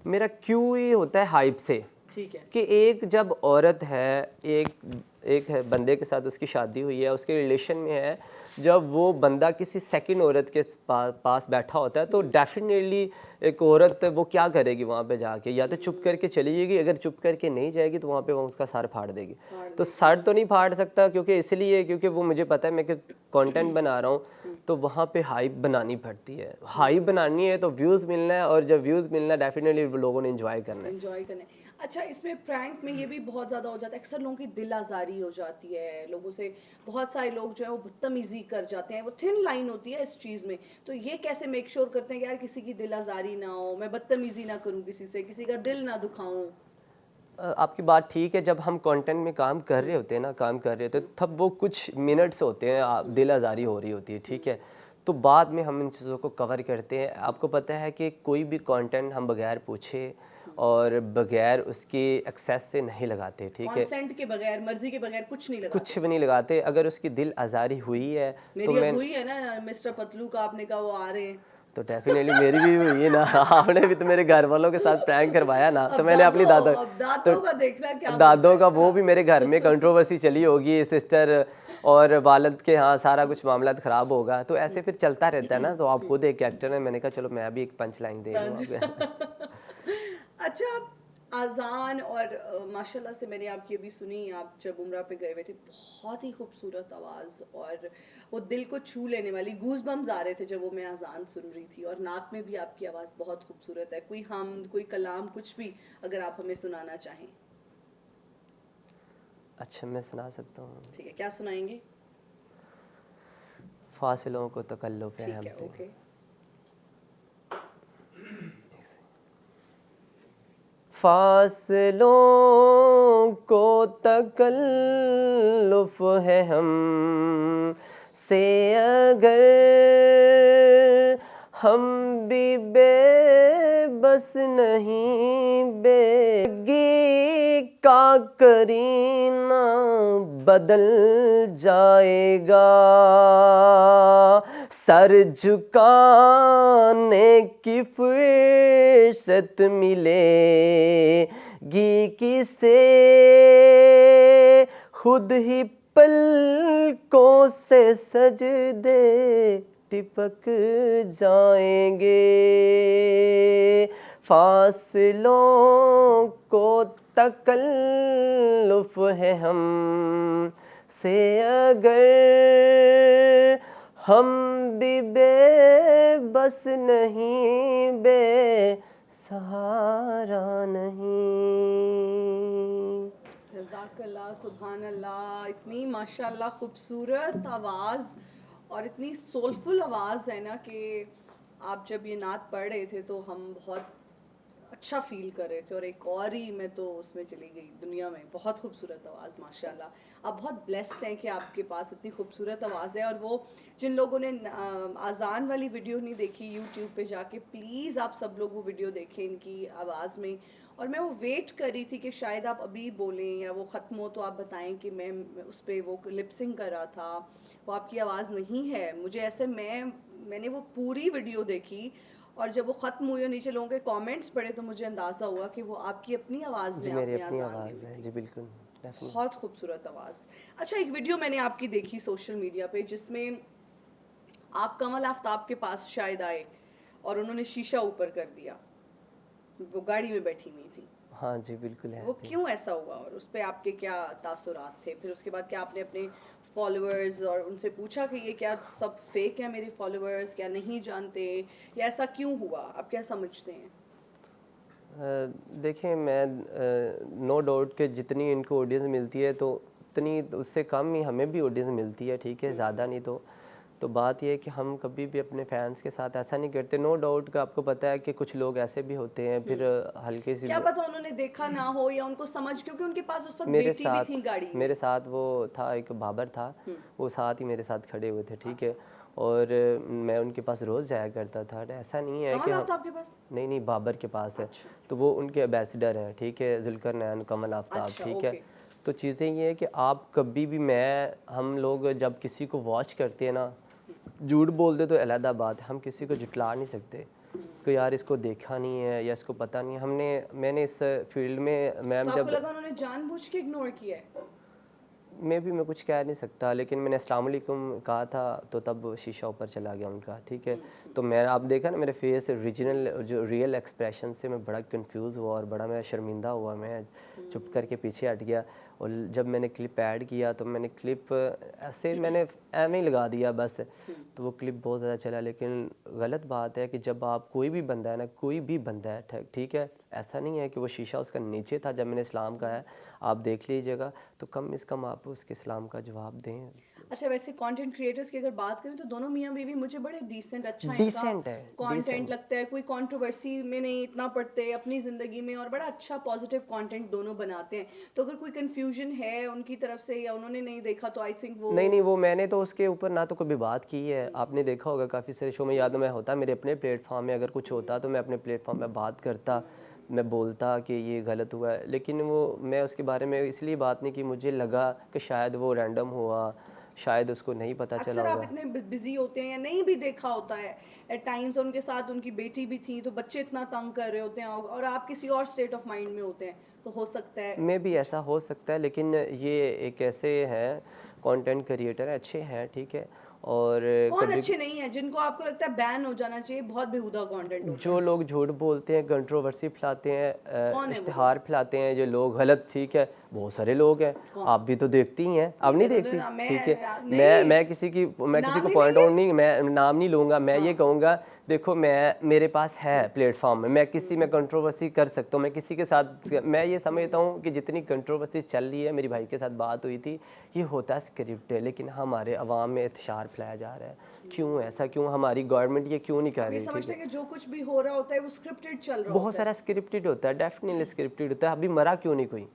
मेरा क्यों ही होता है हाइप से, ठीक है। कि एक जब औरत है, एक है बंदे के साथ उसकी शादी हुई है, उसके रिलेशन में है, जब वो बंदा किसी सेकंड औरत के पास बैठा होता है तो डेफिनेटली एक औरत वो क्या करेगी वहाँ पे जाके, या तो चुप करके चली जाएगी, अगर चुप करके नहीं जाएगी तो वहाँ पे वो उसका सर फाड़ देगी। तो सर तो नहीं फाड़ सकता, क्योंकि इसलिए, क्योंकि वो मुझे पता है मैं कंटेंट बना रहा हूँ, तो वहाँ पे हाइप बनानी पड़ती है। हाइप बनानी है तो व्यूज़ मिलना है, और जब व्यूज़ मिलना डेफिनेटली लोगों ने एंजॉय करना है। एंजॉय करने। अच्छा, इसमें प्रैंक में ये भी बहुत ज़्यादा हो जाता है, अक्सर लोगों की दिल आज़ारी हो जाती है, लोगों से बहुत सारे लोग जो है वो बदतमीजी कर जाते हैं, वो थिन लाइन होती है इस चीज़ में। तो ये कैसे मेक श्योर करते हैं कि यार किसी की दिल आज़ारी ना हो, मैं बदतमीजी ना करूँ किसी से, किसी का दिल ना दुखाऊं? आपकी बात ठीक है। जब हम कंटेंट में काम कर रहे होते हैं ना, काम कर रहे होते हैं, तब वो कुछ मिनट्स होते हैं, दिल आज़ारी हो रही होती है, ठीक है। तो बाद में हम इन चीज़ों को कवर करते हैं। आपको पता है कि कोई भी कंटेंट हम बगैर पूछे और बगैर उसके एक्सेस से नहीं लगाते, ठीक है। कंसेंट के बगैर, मर्जी के बगैर कुछ नहीं लगाते। कुछ भी नहीं लगाते। अगर उसकी दिल आज़ारी हुई है तो मेरी मैं, हुई है ना मिस्टर पतलू का, आपने कहा वो आ रहे हैं। तो डेफिनेटली मेरी भी हुई है ना। आपने भी तो मेरे घर वालों के साथ प्रैंक करवाया ना, तो मैंने अपनी अब दादों का देखना क्या दादों का वो भी मेरे घर में कंट्रोवर्सी चली होगी, सिस्टर और वालिद के यहाँ सारा कुछ मामला ख़राब होगा, तो ऐसे फिर चलता रहता है ना। तो आप खुद एक एक्टर हैं, मैंने कहा चलो मैं भी एक पंच लाइन दे दूँ। अच्छा, अजान और माशाल्लाह से मैंने आपकी अभी सुनी, आप जब उम्रा पे गए हुए थे, बहुत ही खूबसूरत आवाज़ और वो दिल को छू लेने वाली, गूज बम्स आ रहे थे जब वो मैं अजान सुन रही थी। और नात में भी आपकी आवाज़ बहुत खूबसूरत है। कोई हमद, कोई कलाम, कुछ भी अगर आप हमें सुनाना चाहें। अच्छा, मैं सुना सकता हूँ। ठीक है, क्या सुनाएंगे? फासिलों को तकल्लुफ़ है ठीक है, हमसे। ओके। फासलों को तकल्लुफ़ है हम से, अगर हम भी बेबस नहीं, बेगी का करीना बदल जाएगा, सर झुकाने की फुर्सत मिलेगी किसे, खुद ही पलकों से सजदे टिपक जाएंगे। फासलों को तकल्लुफ़ है हम से, अगर हम भी बेबस नहीं, बेसहारा नहीं। जज़ाकल्लाह, सुभान अल्लाह। इतनी माशाल्लाह खूबसूरत आवाज़ और इतनी सोलफुल आवाज़ है ना कि आप जब ये नात पढ़ रहे थे तो हम बहुत अच्छा फील कर रहे थे और एक और ही मैं तो उसमें चली गई दुनिया में। बहुत खूबसूरत आवाज़ माशाल्लाह। आप बहुत ब्लेस्ड हैं कि आपके पास इतनी खूबसूरत आवाज़ है। और वो जिन लोगों ने आज़ान वाली वीडियो नहीं देखी यूट्यूब पे जाके प्लीज़ आप सब लोग वो वीडियो देखें इनकी आवाज़ में। और मैं वो वेट कर रही थी कि शायद आप अभी बोलें या वो ख़त्म हो तो आप बताएं कि मैं उस पर वो लिपसिंग कर रहा था, वो आपकी आवाज़ नहीं है। मुझे ऐसे मैंने वो पूरी वीडियो देखी और जब वो ख़त्म हुई और नीचे लोगों के कमेंट्स पढ़े तो मुझे अंदाज़ा हुआ कि वो आपकी अपनी आवाज़ जी में मेरी आपने अपनी आज़ान ली आवाज़ हुई है थी। जी, बिल्कुल डेफिनेटली। बहुत खूबसूरत आवाज़। अच्छा, एक वीडियो मैंने आपकी देखी सोशल मीडिया पे जिसमें आप कमल आफ्ताब के पास शायद आए और उन्होंने शीशा ऊपर कर दिया, वो गाड़ी में बैठी हुई थी। हाँ जी, बिल्कुल है वो थी। क्यों ऐसा हुआ और उस पे आपके क्या तासुरात थे? फिर उसके बाद क्या आपने अपने फॉलोअर्स और उनसे पूछा कि ये क्या सब फेक है मेरे फॉलोअर्स, क्या नहीं जानते, या ऐसा क्यों हुआ? आप क्या समझते हैं? देखिए मैं नो डाउट कि जितनी इनको ऑडियंस मिलती है तो उतनी उससे कम ही हमें भी ऑडियंस मिलती है, ठीक है, ज़्यादा नहीं तो बात ये है कि हम कभी भी अपने फैंस के साथ ऐसा नहीं करते। नो डाउट का आपको पता है कि कुछ लोग ऐसे भी होते हैं, फिर हल्की सी क्या पता उन्होंने देखा ना हो या उनको समझ, क्योंकि उनके पास उस वक्त मेरे बेटी भी साथ थी गाड़ी में। मेरे साथ वो था, एक बाबर था, वो साथ ही मेरे साथ खड़े हुए थे, ठीक है। और मैं उनके पास रोज़ जाया करता था। ऐसा नहीं है कि कमल हम आफ्ताब के पास? नहीं बाबर के पास है। अच्छा। तो वो उनके एम्बेसडर हैं, ठीक है, जुल्करनैन कमल आफ्ताब, अच्छा, ठीक है। ओके। तो चीज़ें ये है कि आप कभी भी हम लोग जब किसी को वॉच करते हैं ना, झूठ बोलते तो अलहदा बात है, हम किसी को जुटला नहीं सकते कि यार इसको देखा नहीं है या इसको पता नहीं है। मैंने इस फील्ड में तो मैम आपको जब लगा उन्होंने जानबूझ के इग्नोर किया है? मैं कुछ कह नहीं सकता, लेकिन मैंने अस्सलाम वालेकुम कहा था तो तब शीशा ऊपर चला गया उनका, ठीक है। तो मैं आप देखा ना मेरे फेस ओरिजिनल जो रियल एक्सप्रेशन से मैं बड़ा कंफ्यूज हुआ और बड़ा मैं शर्मिंदा हुआ, मैं चुप करके पीछे हट गया। और जब मैंने क्लिप ऐड किया तो मैंने क्लिप ऐसे मैंने एवं ही लगा दिया बस, तो वो क्लिप बहुत ज़्यादा चला। लेकिन गलत बात है कि जब आप कोई भी बंदा है ना, कोई भी बंदा है, ठीक है, ऐसा नहीं है कि वो शीशा उसका नीचे था जब मैंने इस्लाम का है, आप देख लीजिएगा, तो कम से कम आप उसके इस्लाम का जवाब दें। अच्छा, वैसे कंटेंट क्रिएटर्स की अगर बात करें तो दोनों मियाँ बीवी मुझे बड़े डिसेंट, अच्छा इनका डिसेंट है, कंटेंट डिसेंट। लगता है, कोई कंट्रोवर्सी में नहीं इतना पड़ते अपनी ज़िंदगी में, और बड़ा अच्छा पॉजिटिव कंटेंट दोनों बनाते हैं। तो अगर कोई कंफ्यूजन है उनकी तरफ से या उन्होंने नहीं देखा तो आई थिंक वो नहीं वो मैंने तो उसके ऊपर ना तो कभी बात की है। आपने देखा होगा काफ़ी सारे शो में, याद में होता मेरे अपने प्लेटफॉर्म में, अगर कुछ होता तो मैं अपने प्लेटफॉर्म में बात करता, मैं बोलता कि ये गलत हुआ है। लेकिन वो मैं उसके बारे में इसलिए बात नहीं की, मुझे लगा कि शायद वो रैंडम हुआ, शायद उसको नहीं पता चला अक्सर आप होगा। इतने बिजी होते हैं या नहीं भी देखा होता है एट टाइम्स, उनके साथ उनकी बेटी भी थी तो बच्चे इतना तंग कर रहे होते हैं और आप किसी और स्टेट ऑफ माइंड में होते हैं, तो हो सकता है में भी ऐसा हो सकता है। लेकिन ये एक ऐसे हैं कंटेंट क्रिएटर हैं, अच्छे हैं, ठीक है। और कौन कभी अच्छे नहीं है जिनको आपको लगता है बैन हो जाना चाहिए, बहुत बेहुदा कंटेंट होता जो है? लोग झूठ बोलते हैं, कंट्रोवर्सी फैलाते हैं, कौन है वो इश्तिहार फैलाते हैं, जो लोग गलत, ठीक है, बहुत सारे लोग हैं। कौन? आप भी तो देखती ही हैं, अब नहीं मैं तो देखती, मैं ठीक है। नहीं, मैं किसी नाम को नहीं पॉइंट लेंगे। आउट नहीं, मैं नाम नहीं लूँगा। मैं ये कहूँगा, देखो मेरे पास है प्लेटफॉर्म में, मैं किसी में कंट्रोवर्सी कर सकता हूँ, मैं किसी के साथ, मैं ये समझता हूँ कि जितनी कंट्रोवर्सी चल रही है, मेरी भाई के साथ बात हुई थी, ये होता स्क्रिप्ट है, लेकिन हमारे अवाम में इंतशार फैलाया जा रहा है। क्यों ऐसा, क्यों हमारी गवर्नमेंट ये क्यों नहीं कर आप ये रही, ठीक समझते है। हैं कि जो कुछ भी हो रहा होता है वो स्क्रिप्टेड चल रहा बहुत होता सारा है? स्क्रिप्टेड होता है, डेफिनेटली स्क्रिप्टेड होता है। अभी मरा क्यों नहीं कोई,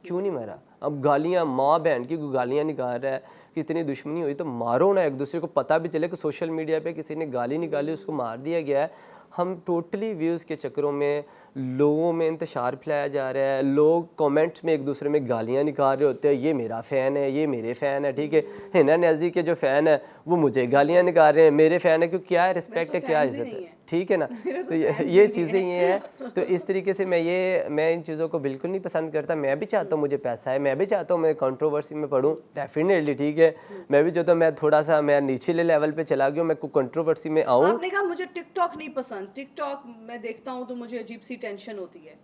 क्यों नहीं मरा? अब गालियाँ, माँ बहन की गालियाँ निकाल रहा है कि इतनी दुश्मनी हुई तो मारो ना, एक दूसरे को पता भी चले कि सोशल मीडिया पे किसी ने गाली निकाली, उसको मार दिया गया है। हम टोटली व्यूज़ के चक्करों में लोगों में इंतशार फैलाया जा रहा है, लोग कमेंट्स में एक दूसरे में गालियाँ निकाल रहे होते हैं, ये मेरा फ़ैन है, ये मेरे फ़ैन है, ठीक है। हिना न्याज़ी के जो फ़ैन है वो मुझे गालियाँ निकाल रहे हैं, मेरे फ़ैन है, क्योंकि क्या रिस्पेक्ट तो है, क्या फैंस ही इज़्ज़त नहीं है, है। ठीक है ना। मेरे तो तो फैंस ये ही नहीं चीज़ें ये है। हैं। तो इस तरीके से मैं इन चीज़ों को बिल्कुल नहीं पसंद करता। मैं भी चाहता हूँ मुझे पैसा है, मैं भी चाहता हूँ मैं कंट्रोवर्सी में पढ़ूँ, डेफिनेटली, ठीक है। मैं भी चाहता हूँ मैं थोड़ा सा मैं निचले लेवल पे चला गया, मैं कंट्रोवर्सी में आऊँ। आपने कहा मुझे टिकटॉक नहीं पसंद, टिकटॉक मैं देखता हूँ तो मुझे अजीब सी टेंशन होती है।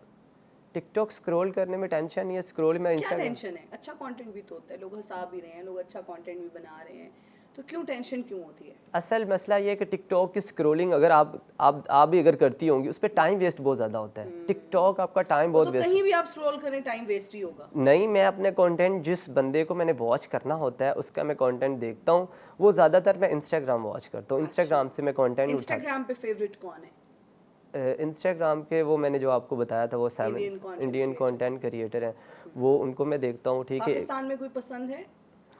टिकटॉक स्क्रॉल करने में टेंशन नहीं है, स्क्रॉल में क्या इंस्टाग्राम। टेंशन है? अच्छा कंटेंट भी तो होता है, लोग हंसा भी रहे हैं, लोग अच्छा कंटेंट भी बना रहे हैं, तो क्यों टेंशन क्यों होती है? असल मसला ये है कि टिकटॉक की स्क्रॉलिंग अगर आप भी अगर करती होंगी, उस पर टाइम वेस्ट बहुत ज़्यादा होता है। टिकटॉक आपका टाइम वो बहुत तो वेस्ट। कहीं भी आप स्क्रॉल करें टाइम वेस्ट ही होगा। नहीं, मैं अपने कंटेंट जिस बंदे को मैंने वॉच करना होता है उसका मैं कंटेंट देखता हूँ। वो ज़्यादातर मैं इंस्टाग्राम वॉच करता हूँ, इंस्टाग्राम से मैं कंटेंट उठा। इंस्टाग्राम पे फेवरेट कौन है? इंस्टाग्राम के वो मैंने जो आपको बताया था वो Indian content Indian content creator हैं, वो उनको मैं देखता हूँ, ठीक है। पाकिस्तान में कोई पसंद है,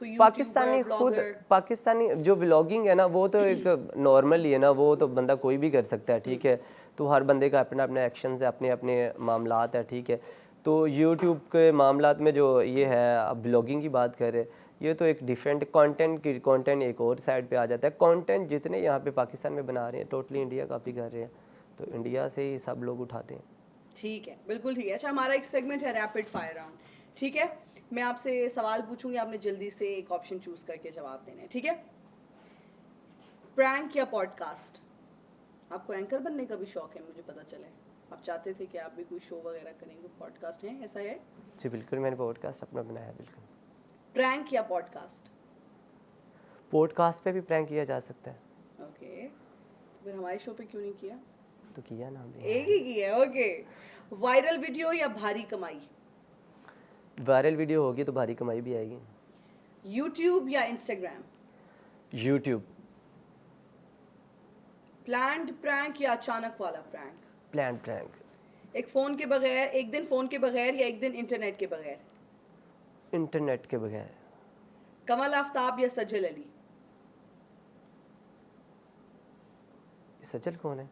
कोई पाकिस्तानी यूट्यूबर, खुद ब्लॉगर? पाकिस्तानी जो व्लॉगिंग है ना वो तो एक नॉर्मल ही है ना, वो तो बंदा कोई भी कर सकता है, ठीक है। तो हर बंदे का अपना अपना एक्शन है, अपने अपने मामलात है, ठीक है। तो यूट्यूब के मामलात में जो ये है, अब ब्लॉगिंग की बात कर रहे हैं, ये तो एक डिफरेंट कंटेंट एक और साइड पे आ जाता है। कंटेंट जितने यहाँ पे पाकिस्तान में बना रहे हैं टोटली इंडिया कॉपी कर रहे हैं, तो इंडिया से ही सब लोग उठाते हैं। ठीक है, बिल्कुल ठीक है। अच्छा, हमारा एक सेगमेंट है रैपिड फायर राउंड, ठीक है। मैं आपसे सवाल पूछूंगी, आपने जल्दी से एक ऑप्शन चूज करके जवाब देना है, ठीक है। प्रैंक या पॉडकास्ट? आपको एंकर बनने का भी शौक है, मुझे पता चला है। आप चाहते थे कि आप भी कोई शो वगैरह करें, कोई पॉडकास्ट है, ऐसा है? जी बिल्कुल, मैंने पॉडकास्ट अपना बनाया है, बिल्कुल। प्रैंक या पॉडकास्ट? पॉडकास्ट पे भी प्रैंक किया जा सकता है। ओके, तो फिर हमारे शो पे क्यों नहीं किया? तो किया ना हमने। एक ही किया, ओके। वायरल वीडियो या भारी कमाई? वायरल वीडियो होगी तो भारी कमाई भी आएगी। यूट्यूब या इंस्टाग्राम? यूट्यूब। प्लान्ड प्रैंक या अचानक वाला प्रैंक? Plan prank. एक फोन के बगैर, एक दिन फोन के बगैर या एक दिन इंटरनेट के बगैर? इंटरनेट के बगैर। कमल आफ्ताब या सजल अली? सजल कौन है?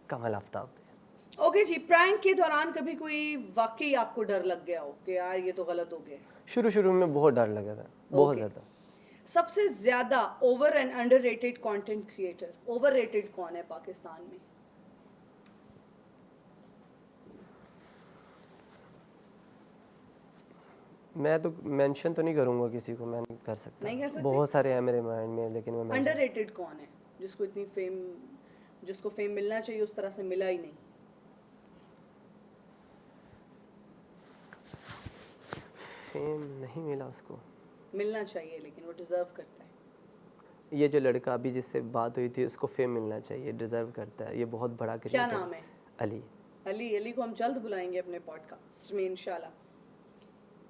कमल आफ्ताब। ओके जी, प्रैंक के दौरान कभी कोई वाकई आपको डर लग गया हो कि यार ये तो गलत हो गया? शुरू में बहुत डर लगा था, बहुत ज़्यादा। सबसे ज्यादा over and underrated content creator, overrated कौन है पाकिस्तान में? मैं तो मेंशन तो नहीं करूंगा किसी को, मैं नहीं कर सकता। नहीं कर सकते? बहुत सारे हैं मेरे माइंड में, लेकिन मैं अंडररेटेड कौन है जिसको इतनी फेम, जिसको फेम मिलना चाहिए उस तरह से मिला ही नहीं? फेम नहीं मिला उसको। मिलना चाहिए लेकिन वो डिजर्व करता है। ये जो लड़का अभी जिससे बात हुई थी उसको फेम मिलना चाहिए, डिजर्व करता है, ये बहुत बड़ा क्या क्रिएटर। नाम है? अली। अली को हम जल्द बुलाएंगे अपने पॉडकास्ट में इंशाल्लाह।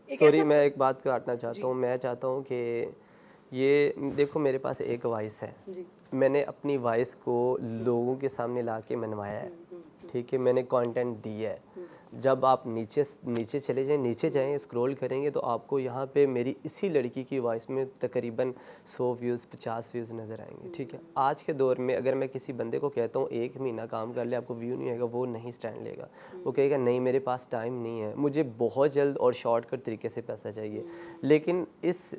सॉरी, मैं एक बात काटना चाहता हूँ। मैं चाहता हूँ कि ये देखो, मेरे पास एक वॉइस है, जी। मैंने अपनी वॉइस को लोगों के सामने ला के मनवाया है, ठीक है, मैंने कंटेंट दिया है। जब आप नीचे चले जाएं, नीचे जाएं, स्क्रॉल करेंगे तो आपको यहाँ पे मेरी इसी लड़की की वॉइस में तकरीबन 100 व्यूज़ 50 व्यूज़ नज़र आएंगे, ठीक है। आज के दौर में अगर मैं किसी बंदे को कहता हूँ 1 महीना काम कर ले, आपको व्यू नहीं आएगा, वो नहीं स्टैंड लेगा, वो कहेगा नहीं मेरे पास टाइम नहीं है, मुझे बहुत जल्द और शॉर्टकट तरीके से पैसा चाहिए। लेकिन इस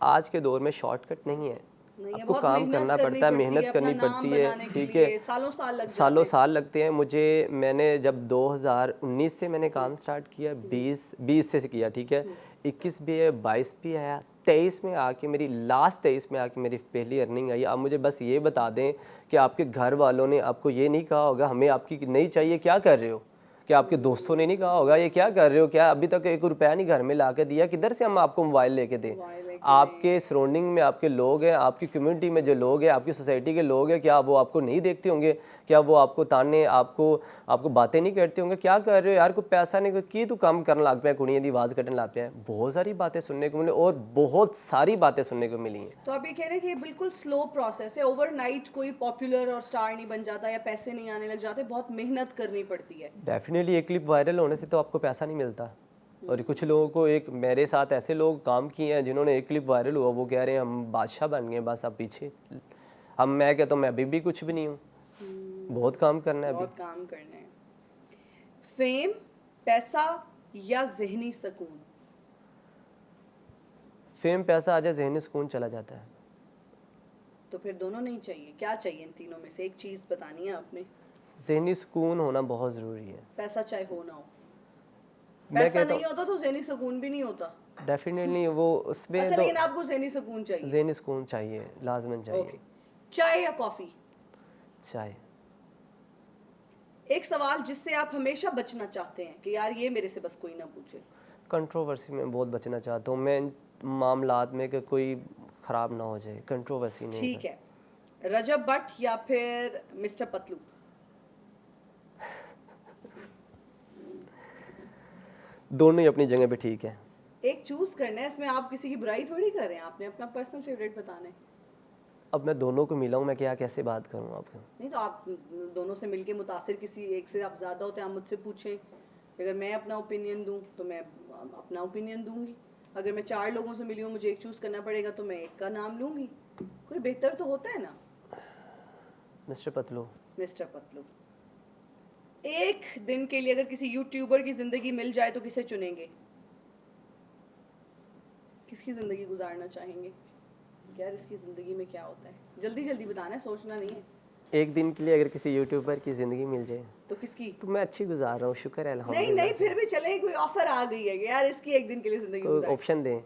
आज के दौर में शॉर्टकट नहीं है, आपको काम करना पड़ता है, मेहनत करनी पड़ती है, ठीक है। सालों साल लगते हैं। मैंने जब 2019 से मैंने काम स्टार्ट किया, 20 से किया, ठीक है, 21 भी है, 22 भी आया, 23 में आके मेरी लास्ट 23 में आके मेरी पहली अर्निंग आई। आप मुझे बस ये बता दें कि आपके घर वालों ने आपको ये नहीं कहा होगा हमें आपकी नहीं चाहिए, क्या कर रहे हो? क्या आपके दोस्तों ने नहीं कहा होगा ये क्या कर रहे हो, क्या अभी तक 1 रुपया नहीं घर में ला के दिया, किधर से हम आपको मोबाइल लेके दें? आपके सराउंडिंग में आपके लोग हैं, आपकी कम्युनिटी में जो लोग हैं, आपकी सोसाइटी के लोग हैं, क्या वो आपको नहीं देखते होंगे? क्या वो आपको ताने, आपको बातें नहीं करते होंगे? क्या कर रहे हो यार, कोई पैसा नहीं की तू काम करने लग पाया, कुड़ियां दी आवाज़ कटने लग पाया। बहुत सारी बातें सुनने को मिली और बहुत सारी बातें सुनने को मिली हैं। तो आप ये कह रहे हैं कि ये बिल्कुल स्लो प्रोसेस है, ओवरनाइट कोई पॉपुलर और स्टार नहीं बन जाता या पैसे नहीं आने लग जाते, बहुत मेहनत करनी पड़ती है। डेफिनेटली एक क्लिप वायरल होने से तो आपको पैसा नहीं मिलता। और कुछ लोगों को, एक मेरे साथ ऐसे लोग काम किए हैं जिन्होंने एक क्लिप वायरल हुआ, वो कह रहे हैं हम बादशाह बन गए, बस अब पीछे मैं कहता हूँ मैं अभी भी कुछ भी नहीं हूँ, बहुत काम करना है, बहुत काम करना है। फेम, पैसा या ज़हनी सुकून? फेम पैसा आ जाए, ज़हनी सुकून चला जाता है। तो फिर दोनों नहीं चाहिए, क्या चाहिए इन तीनों में से एक चीज़ बतानी है आपने? ज़हनी सुकून होना बहुत ज़रूरी है। पैसा चाहे हो ना हो, मैं पैसा कहता नहीं होता तो ज़हनी सुकून भी नहीं होता। डेफिनेटली वो उसमें अच्छा, तो लेकिन आपको ज़हनी सुकून चाहिए। ज़हनी सुकून चाहिए, लाजमन चाहिए। ओके। चाय या कॉफ़ी? चाय। एक सवाल जिससे आप हमेशा बचना चाहते हैं कि यार ये मेरे से बस कोई ना पूछे। कंट्रोवर्सी में बहुत बचना चाहता हूँ मैं, इन मामलात में कि कोई ख़राब ना हो जाए, कंट्रोवर्सी नहीं। ठीक है, रजब भट्ट या फिर मिस्टर पतलू? दोनों ही अपनी जगह पे ठीक है। एक चूज करना है, इसमें आप किसी की बुराई थोड़ी कर रहे हैं, आपने अपना पर्सनल फेवरेट बताना है। अब मैं दोनों को मिला हूँ, मैं क्या कैसे बात करूँ आपको? नहीं तो आप दोनों से मिलके मुतासिर किसी एक से आप ज़्यादा होते हैं, आप मुझसे पूछें कि अगर मैं अपना ओपिनियन दूं तो मैं अपना ओपिनियन दूंगी, अगर मैं 4 लोगों से मिली हूँ मुझे एक चूज़ करना पड़ेगा तो मैं एक का नाम लूंगी, कोई बेहतर तो होता है ना। मिस्टर पतलू, मिस्टर पतलू, एक दिन के लिए अगर किसी यूट्यूबर की ज़िंदगी मिल जाए तो किसे चुनेंगे? किसकी ज़िंदगी गुजारना चाहेंगे? यार इसकी ज़िंदगी में क्या होता है, जल्दी जल्दी बताना है, सोचना नहीं है। एक दिन के लिए अगर किसी यूट्यूबर की ज़िंदगी मिल जाए तो किसकी? तो मैं अच्छी गुजार रहा हूँ, शुक्र है नहीं अल्हम्दुलिल्लाह नहीं, फिर भी चले, कोई ऑफर आ गई है कि यार इसकी एक दिन के लिए ज़िंदगी कोई गुजारे। ऑप्शन दें।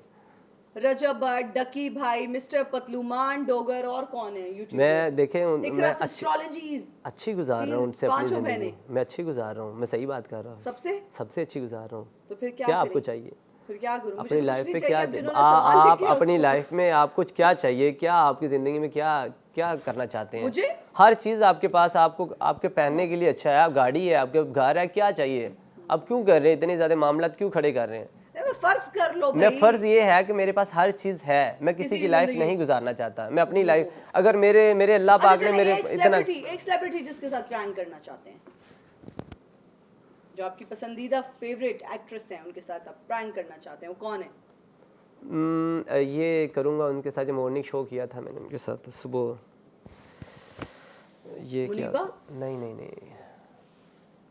रजब भट्ट, डकी भाई, मिस्टर पतलूमान डोगर और कौन है यूट्यूबर? मैं देखे मैं इकरास एस्ट्रोलॉजीज। अच्छी गुजार रहा 3 हूँ उनसे अपनी 5 ज़िंदगी, बहनें। मैं अच्छी गुजार रहा हूँ, मैं सही बात कर रहा हूँ, सबसे सबसे अच्छी गुजार रहा हूँ। तो फिर क्या क्या आपको करें? चाहिए फिर क्या करूं? मुझे अपनी तो लाइफ कुछ पे? नहीं क्या चाहिए, अब जिन्होंने सवाल आप लिखे हैं अपनी उसको- लाइफ में आपको क्या चाहिए, क्या आपकी ज़िंदगी में क्या क्या करना चाहते हैं? मुझे? हर चीज़ आपके पास, आपको आपके पहनने के लिए अच्छा है, आप गाड़ी है, आपके घर है, क्या चाहिए? अब क्यों कर रहे हैं इतने ज़्यादा मामला, क्यों खड़े कर रहे हैं? मैं फर्ज कर लो मैं भाई। फ़र्ज़ ये है कि मेरे पास हर चीज़ है, मैं किसी की लाइफ नहीं गुजारना चाहता, मैं अपनी लाइफ, अगर मेरे मेरे अल्लाह अच्छा पाक ने चलिए, मेरे एक इतना सेलिब्रिटी जिसके साथ प्रैंक करना चाहते हैं, जो आपकी पसंदीदा फेवरेट एक्ट्रेस है उनके साथ आप प्रैंक करना चाहते हैं, वो कौन है? ये करूँगा उनके साथ, जो मॉर्निंग शो किया था मैंने उनके साथ सुबह, ये क्या, मुनीबा? नहीं नहीं नहीं,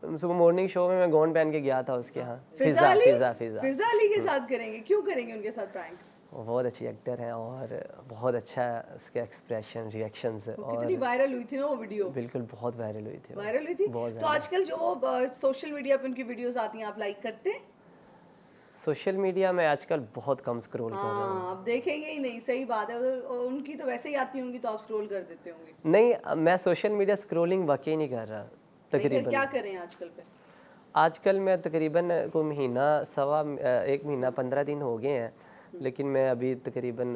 सुबह मॉर्निंग शो में मैं गाउन पहन के गया था उसके यहाँ। फिजा अली? फिजा फिजा फिजा अली के साथ करेंगे? क्यों करेंगे उनके साथ प्रैंक? वो बहुत अच्छी एक्टर हैं और बहुत अच्छा है उसके एक्सप्रेशन, रिएक्शंस, कितनी और वायरल हुई थी ना वो वीडियो? बिल्कुल बहुत वायरल हुई थी वो। वायरल हुई थी। बहुत तो ज़्यादा। आजकल जो वो सोशल मीडिया पे उनकी वीडियोस आती हैं आप लाइक करते हैं? सोशल मीडिया में आजकल बहुत कम स्क्रॉल कर रहा हूँ। हाँ, आप देखेंगे ही नहीं, सही बात है। उनकी तो वैसे ही आती होंगी तो आप स्क्रॉल कर देते होंगे। नहीं, मैं सोशल मीडिया स्क्रॉलिंग वाकई नहीं कर रहा नहीं, फिर तकरीबन। क्या करें आजकल पे? आजकल मैं तकरीबन को महीना सवा 1 महीना 15 दिन हो गए हैं, लेकिन मैं अभी तकरीबन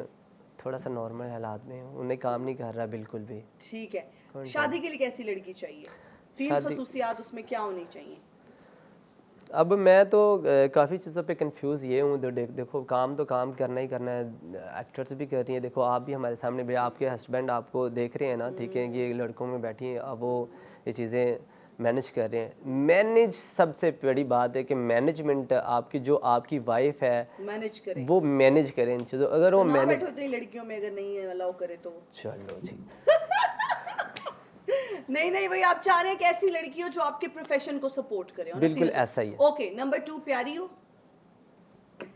थोड़ा सा नॉर्मल हालात में हूँ, उन्हें काम नहीं कर रहा बिल्कुल भी। ठीक है, शादी के लिए कैसी लड़की चाहिए? 3 शादी- खसूसियात उसमें क्या होनी चाहिए? अब मैं तो काफ़ी चीज़ों पे कंफ्यूज ये हूँ, देखो काम तो काम करना ही करना है, एक्टर्स भी कर रही हैं, देखो आप भी हमारे सामने भी, आपके हस्बैंड आपको देख रहे हैं ना, ठीक है, ये लड़कों में बैठी हैं, अब वो ये चीज़ें मैनेज कर रहे हैं। मैनेज, सबसे बड़ी बात है कि मैनेजमेंट आपकी, जो आपकी वाइफ है मैनेज करें। वो मैनेज करें इन चीज़ों, अगर वो तो ना मैनेज, बैठो इतनी लड़कियों में, अगर नहीं अलाउ करे तो। चलो जी, नहीं नहीं भाई, आप चाह रहे हैं कि ऐसी लड़की हो जो आपके प्रोफेशन को सपोर्ट करे। बिल्कुल ऐसा ही है। ओके, नंबर 2 प्यारी हो।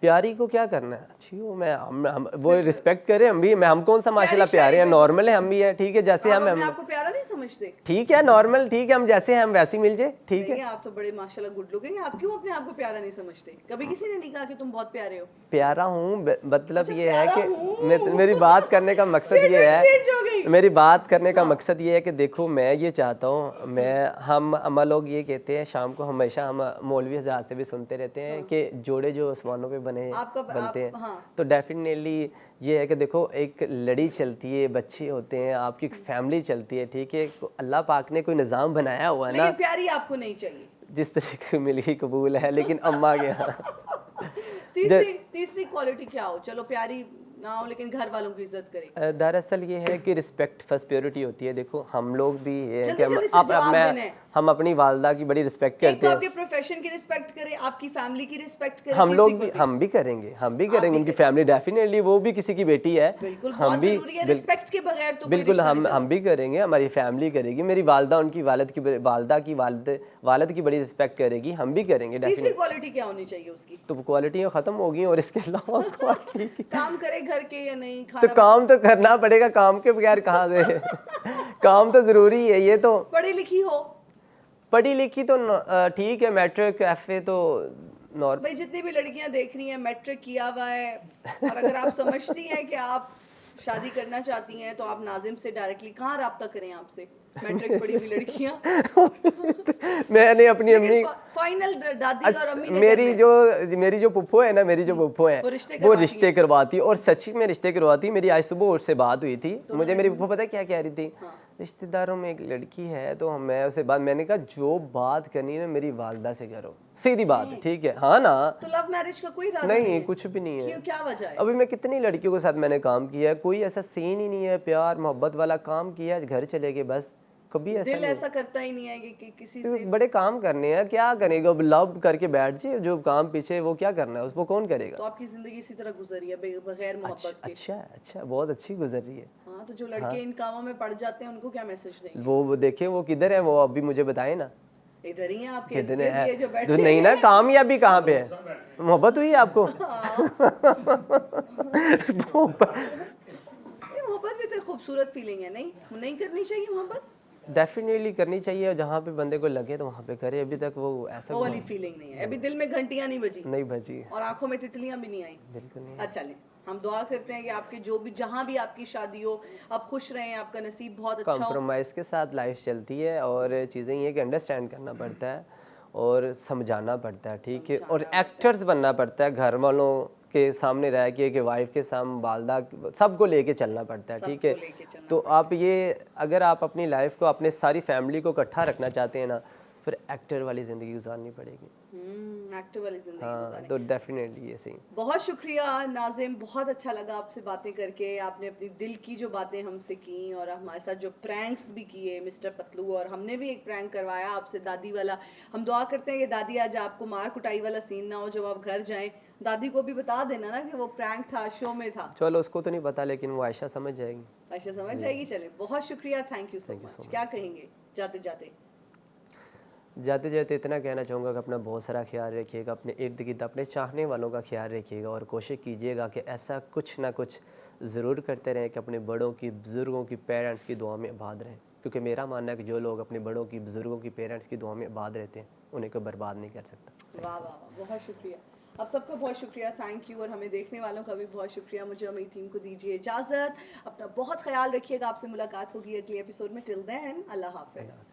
प्यारी को क्या करना है, अच्छी हो, मैं हम वो रिस्पेक्ट करें, हम भी, हम कौन सा माशाल्लाह प्यारी प्यारे हैं, शायरी नॉर्मल है हम भी हैं, ठीक है, जैसे आप हम अपने आप को प्यारा नहीं समझते? ठीक है, नॉर्मल, ठीक है, हम जैसे हैं हम वैसे ही मिल जाए, ठीक नहीं, है। आप तो बड़े माशाल्लाह गुड लुकिंग हैं, आप क्यों अपने आप को प्यारा नहीं समझते? कभी किसी ने नहीं कहा कि तुम बहुत प्यारे हो? प्यारा हूँ, मतलब अच्छा, ये है प्यारा कि हूँ। मेरी बात करने का मकसद ये चेंज हो गई। है, मेरी बात करने का मकसद ये है कि देखो मैं ये चाहता हूँ, हम लोग ये कहते हैं शाम को, हमेशा हम मौलवी हज़रात से भी सुनते रहते हैं कि जोड़े जो आसमानों पे बनते हैं, हाँ। तो डेफिनेटली ये है कि देखो एक लड़ी चलती है, बच्चे होते हैं, आपकी फैमिली चलती है, ठीक है, अल्लाह पाक ने कोई निज़ाम बनाया हुआ है ना, लेकिन प्यारी आपको नहीं चाहिए। जिस तरीके की मिली कबूल है, लेकिन अम्मा के यहाँ तीसरी क्वालिटी क्या हो? चलो प्यारी ना हो लेकिन घर वालों की इज्जत करे। दरअसल ये है कि रिस्पेक्ट फर्स्ट प्योरिटी होती है। देखो हम लोग भी ये है कि जल्दी से जवाब देना है। हम अपनी वालदा की बड़ी रिस्पेक्ट एक करते तो हैं, आपके प्रोफेशन की रिस्पेक्ट करे, आपकी फैमिली की रिस्पेक्ट करे। हम लोग भी quality। हम भी करेंगे भी उनकी फैमिली, डेफिनेटली वो भी किसी की बेटी है, बिल्कुल हम बहुत भी जरूरी है, रिस्पेक्ट के बगैर तो कोई बिल्कुल रिश्ता नहीं हम भी करेंगे, हमारी फैमिली करेगी, मेरी वालदा उनकी वालद की बड़ी रिस्पेक्ट करेगी, हम भी करेंगे तीसरी डेफिनेटली। क्वालिटी क्या होनी चाहिए उसकी? तो क्वालिटियाँ ख़त्म हो गई और इसके अलावा quality काम करे घर के या नहीं? तो खाना काम तो करना पड़ेगा, काम के बगैर कहाँ से काम तो ज़रूरी है। ये तो पढ़ी लिखी हो? पढ़ी लिखी तो ठीक है, मैट्रिक एफए तो नॉर्मल। भाई जितनी भी लड़कियां देख रही हैं मैट्रिक किया हुआ है, और अगर आप समझती हैं कि आप शादी करना चाहती हैं तो आप नाजिम से डायरेक्टली कहाँ राब्ता करें आपसे? मैट्रिक पढ़ी हुई लड़कियां। मैंने अपनी अम्मी, फाइनल दादी और अम्मी ने मेरी जो पुप्पो है ना, मेरी जो पुप्पो है वो रिश्ते करवाती, और सच्ची में रिश्ते करवाती। मेरी आज सुबह उससे बात हुई थी, मुझे मेरी पुप्पो पता है क्या कह रही थी, रिश्तेदारों में एक लड़की है, तो मैं उसे बात, मैंने कहा जो बात करनी है ना मेरी वालदा से करो, सीधी बात है, ठीक है, हाँ ना। तो लव मैरिज का कोई इरादा नहीं, है? कुछ भी नहीं है। क्यों, क्या वजह है? अभी मैं कितनी लड़कियों के साथ मैंने काम किया है, कोई ऐसा सीन ही नहीं है, प्यार मोहब्बत वाला काम किया है, घर चले गए बस, कभी ऐसा दिल नहीं। ऐसा करता ही नहीं है कि किसी तो से बड़े काम करने हैं, क्या करेगा, अब लव करके बैठ जाए, जो काम पीछे वो क्या करना है, उसको कौन करेगा। तो आपकी जिंदगी इसी तरह गुजरी है बगैर मोहब्बत के? अच्छा अच्छा, बहुत अच्छी गुजर रही है। हाँ, तो जो लड़के इन कामों में पड़ जाते हैं उनको क्या मैसेज देंगे? वो देखें वो किधर है, वो अभी मुझे बताए ना इधर ही है आपके कितने इर्द-गिर्द हैं। ये जो तो बैठे नहीं ना, कामयाबी कहाँ पे है, मोहब्बत हुई है आपको। नहीं, मोहब्बत भी तो एक खूबसूरत फीलिंग है, नहीं नहीं करनी चाहिए मोहब्बत? डेफिनेटली करनी चाहिए, और जहाँ पे बंदे को लगे तो वहाँ पे करे। अभी तक वो ऐसा वो वाली फीलिंग नहीं है, अभी दिल में घंटियां नहीं बजी नहीं बची, और आंखों में तितलियां भी नहीं आई। बिल्कुल नहीं। अच्छा, चलें, हम दुआ करते हैं कि आपके जो भी जहाँ भी आपकी शादी हो आप खुश रहें, आपका नसीब बहुत अच्छा हो। कॉम्प्रोमाइज़ के साथ लाइफ चलती है, और चीज़ें ये कि अंडरस्टैंड करना पड़ता है और समझाना पड़ता है, ठीक है, और एक्टर्स बनना पड़ता है, घर वालों के सामने रह के वाइफ के सामने, वालदा, सबको लेके चलना पड़ता है, ठीक है। सबको लेके चलना तो आप ये, अगर आप अपनी लाइफ को, अपने सारी फैमिली को इकट्ठा रखना चाहते हैं ना, फिर एक्टर वाली ज़िंदगी गुजारनी पड़ेगी। एक्टर वाली जिंदगी हाँ, गुजारें। तो डेफिनेटली ये सही। बहुत शुक्रिया नाजिम, बहुत अच्छा लगा आपसे बातें करके। आपने अपनी दिल की जो बातें हमसे की और हमारे साथ जो प्रैंक्स भी किए मिस्टर पतलू, और हमने भी एक प्रैंक करवाया आपसे दादी वाला। हम दुआ करते हैं कि दादी आज आपको मार कुटाई वाला सीन ना हो जब आप घर जाएं। दादी को भी बता देना ना कि वो प्रैंक था, शो में था। चलो उसको तो नहीं पता, लेकिन वो आयशा समझ जाएगी। अच्छा, समझ जाएगी। चले, बहुत शुक्रिया, थैंक यू सो मच। क्या कहेंगे जाते जाते? जाते जाते इतना कहना चाहूँगा कि अपना बहुत सारा ख्याल रखिएगा, अपने इर्द गिर्द अपने चाहने वालों का ख्याल रखिएगा, और कोशिश कीजिएगा कि ऐसा कुछ ना कुछ ज़रूर करते रहें कि अपने बड़ों की, बुज़ुर्गों की, पेरेंट्स की दुआ में आबाद रहें, क्योंकि मेरा मानना है कि जो लोग अपने बड़ों की, बुज़ुर्गों की, पेरेंट्स की दुआ में आबाद रहते हैं उन्हें कोई बर्बाद नहीं कर सकता। वाह वाह वाह, बहुत शुक्रिया। आप सबका बहुत शुक्रिया, थैंक यू, और हमें देखने वालों का भी बहुत शुक्रिया। मुझे और मेरी टीम को दीजिए इजाज़त, अपना बहुत ख्याल रखिएगा। आपसे मुलाकात होगी अगले एपिसोड में। टिल देन, अल्लाह हाफ़िज़।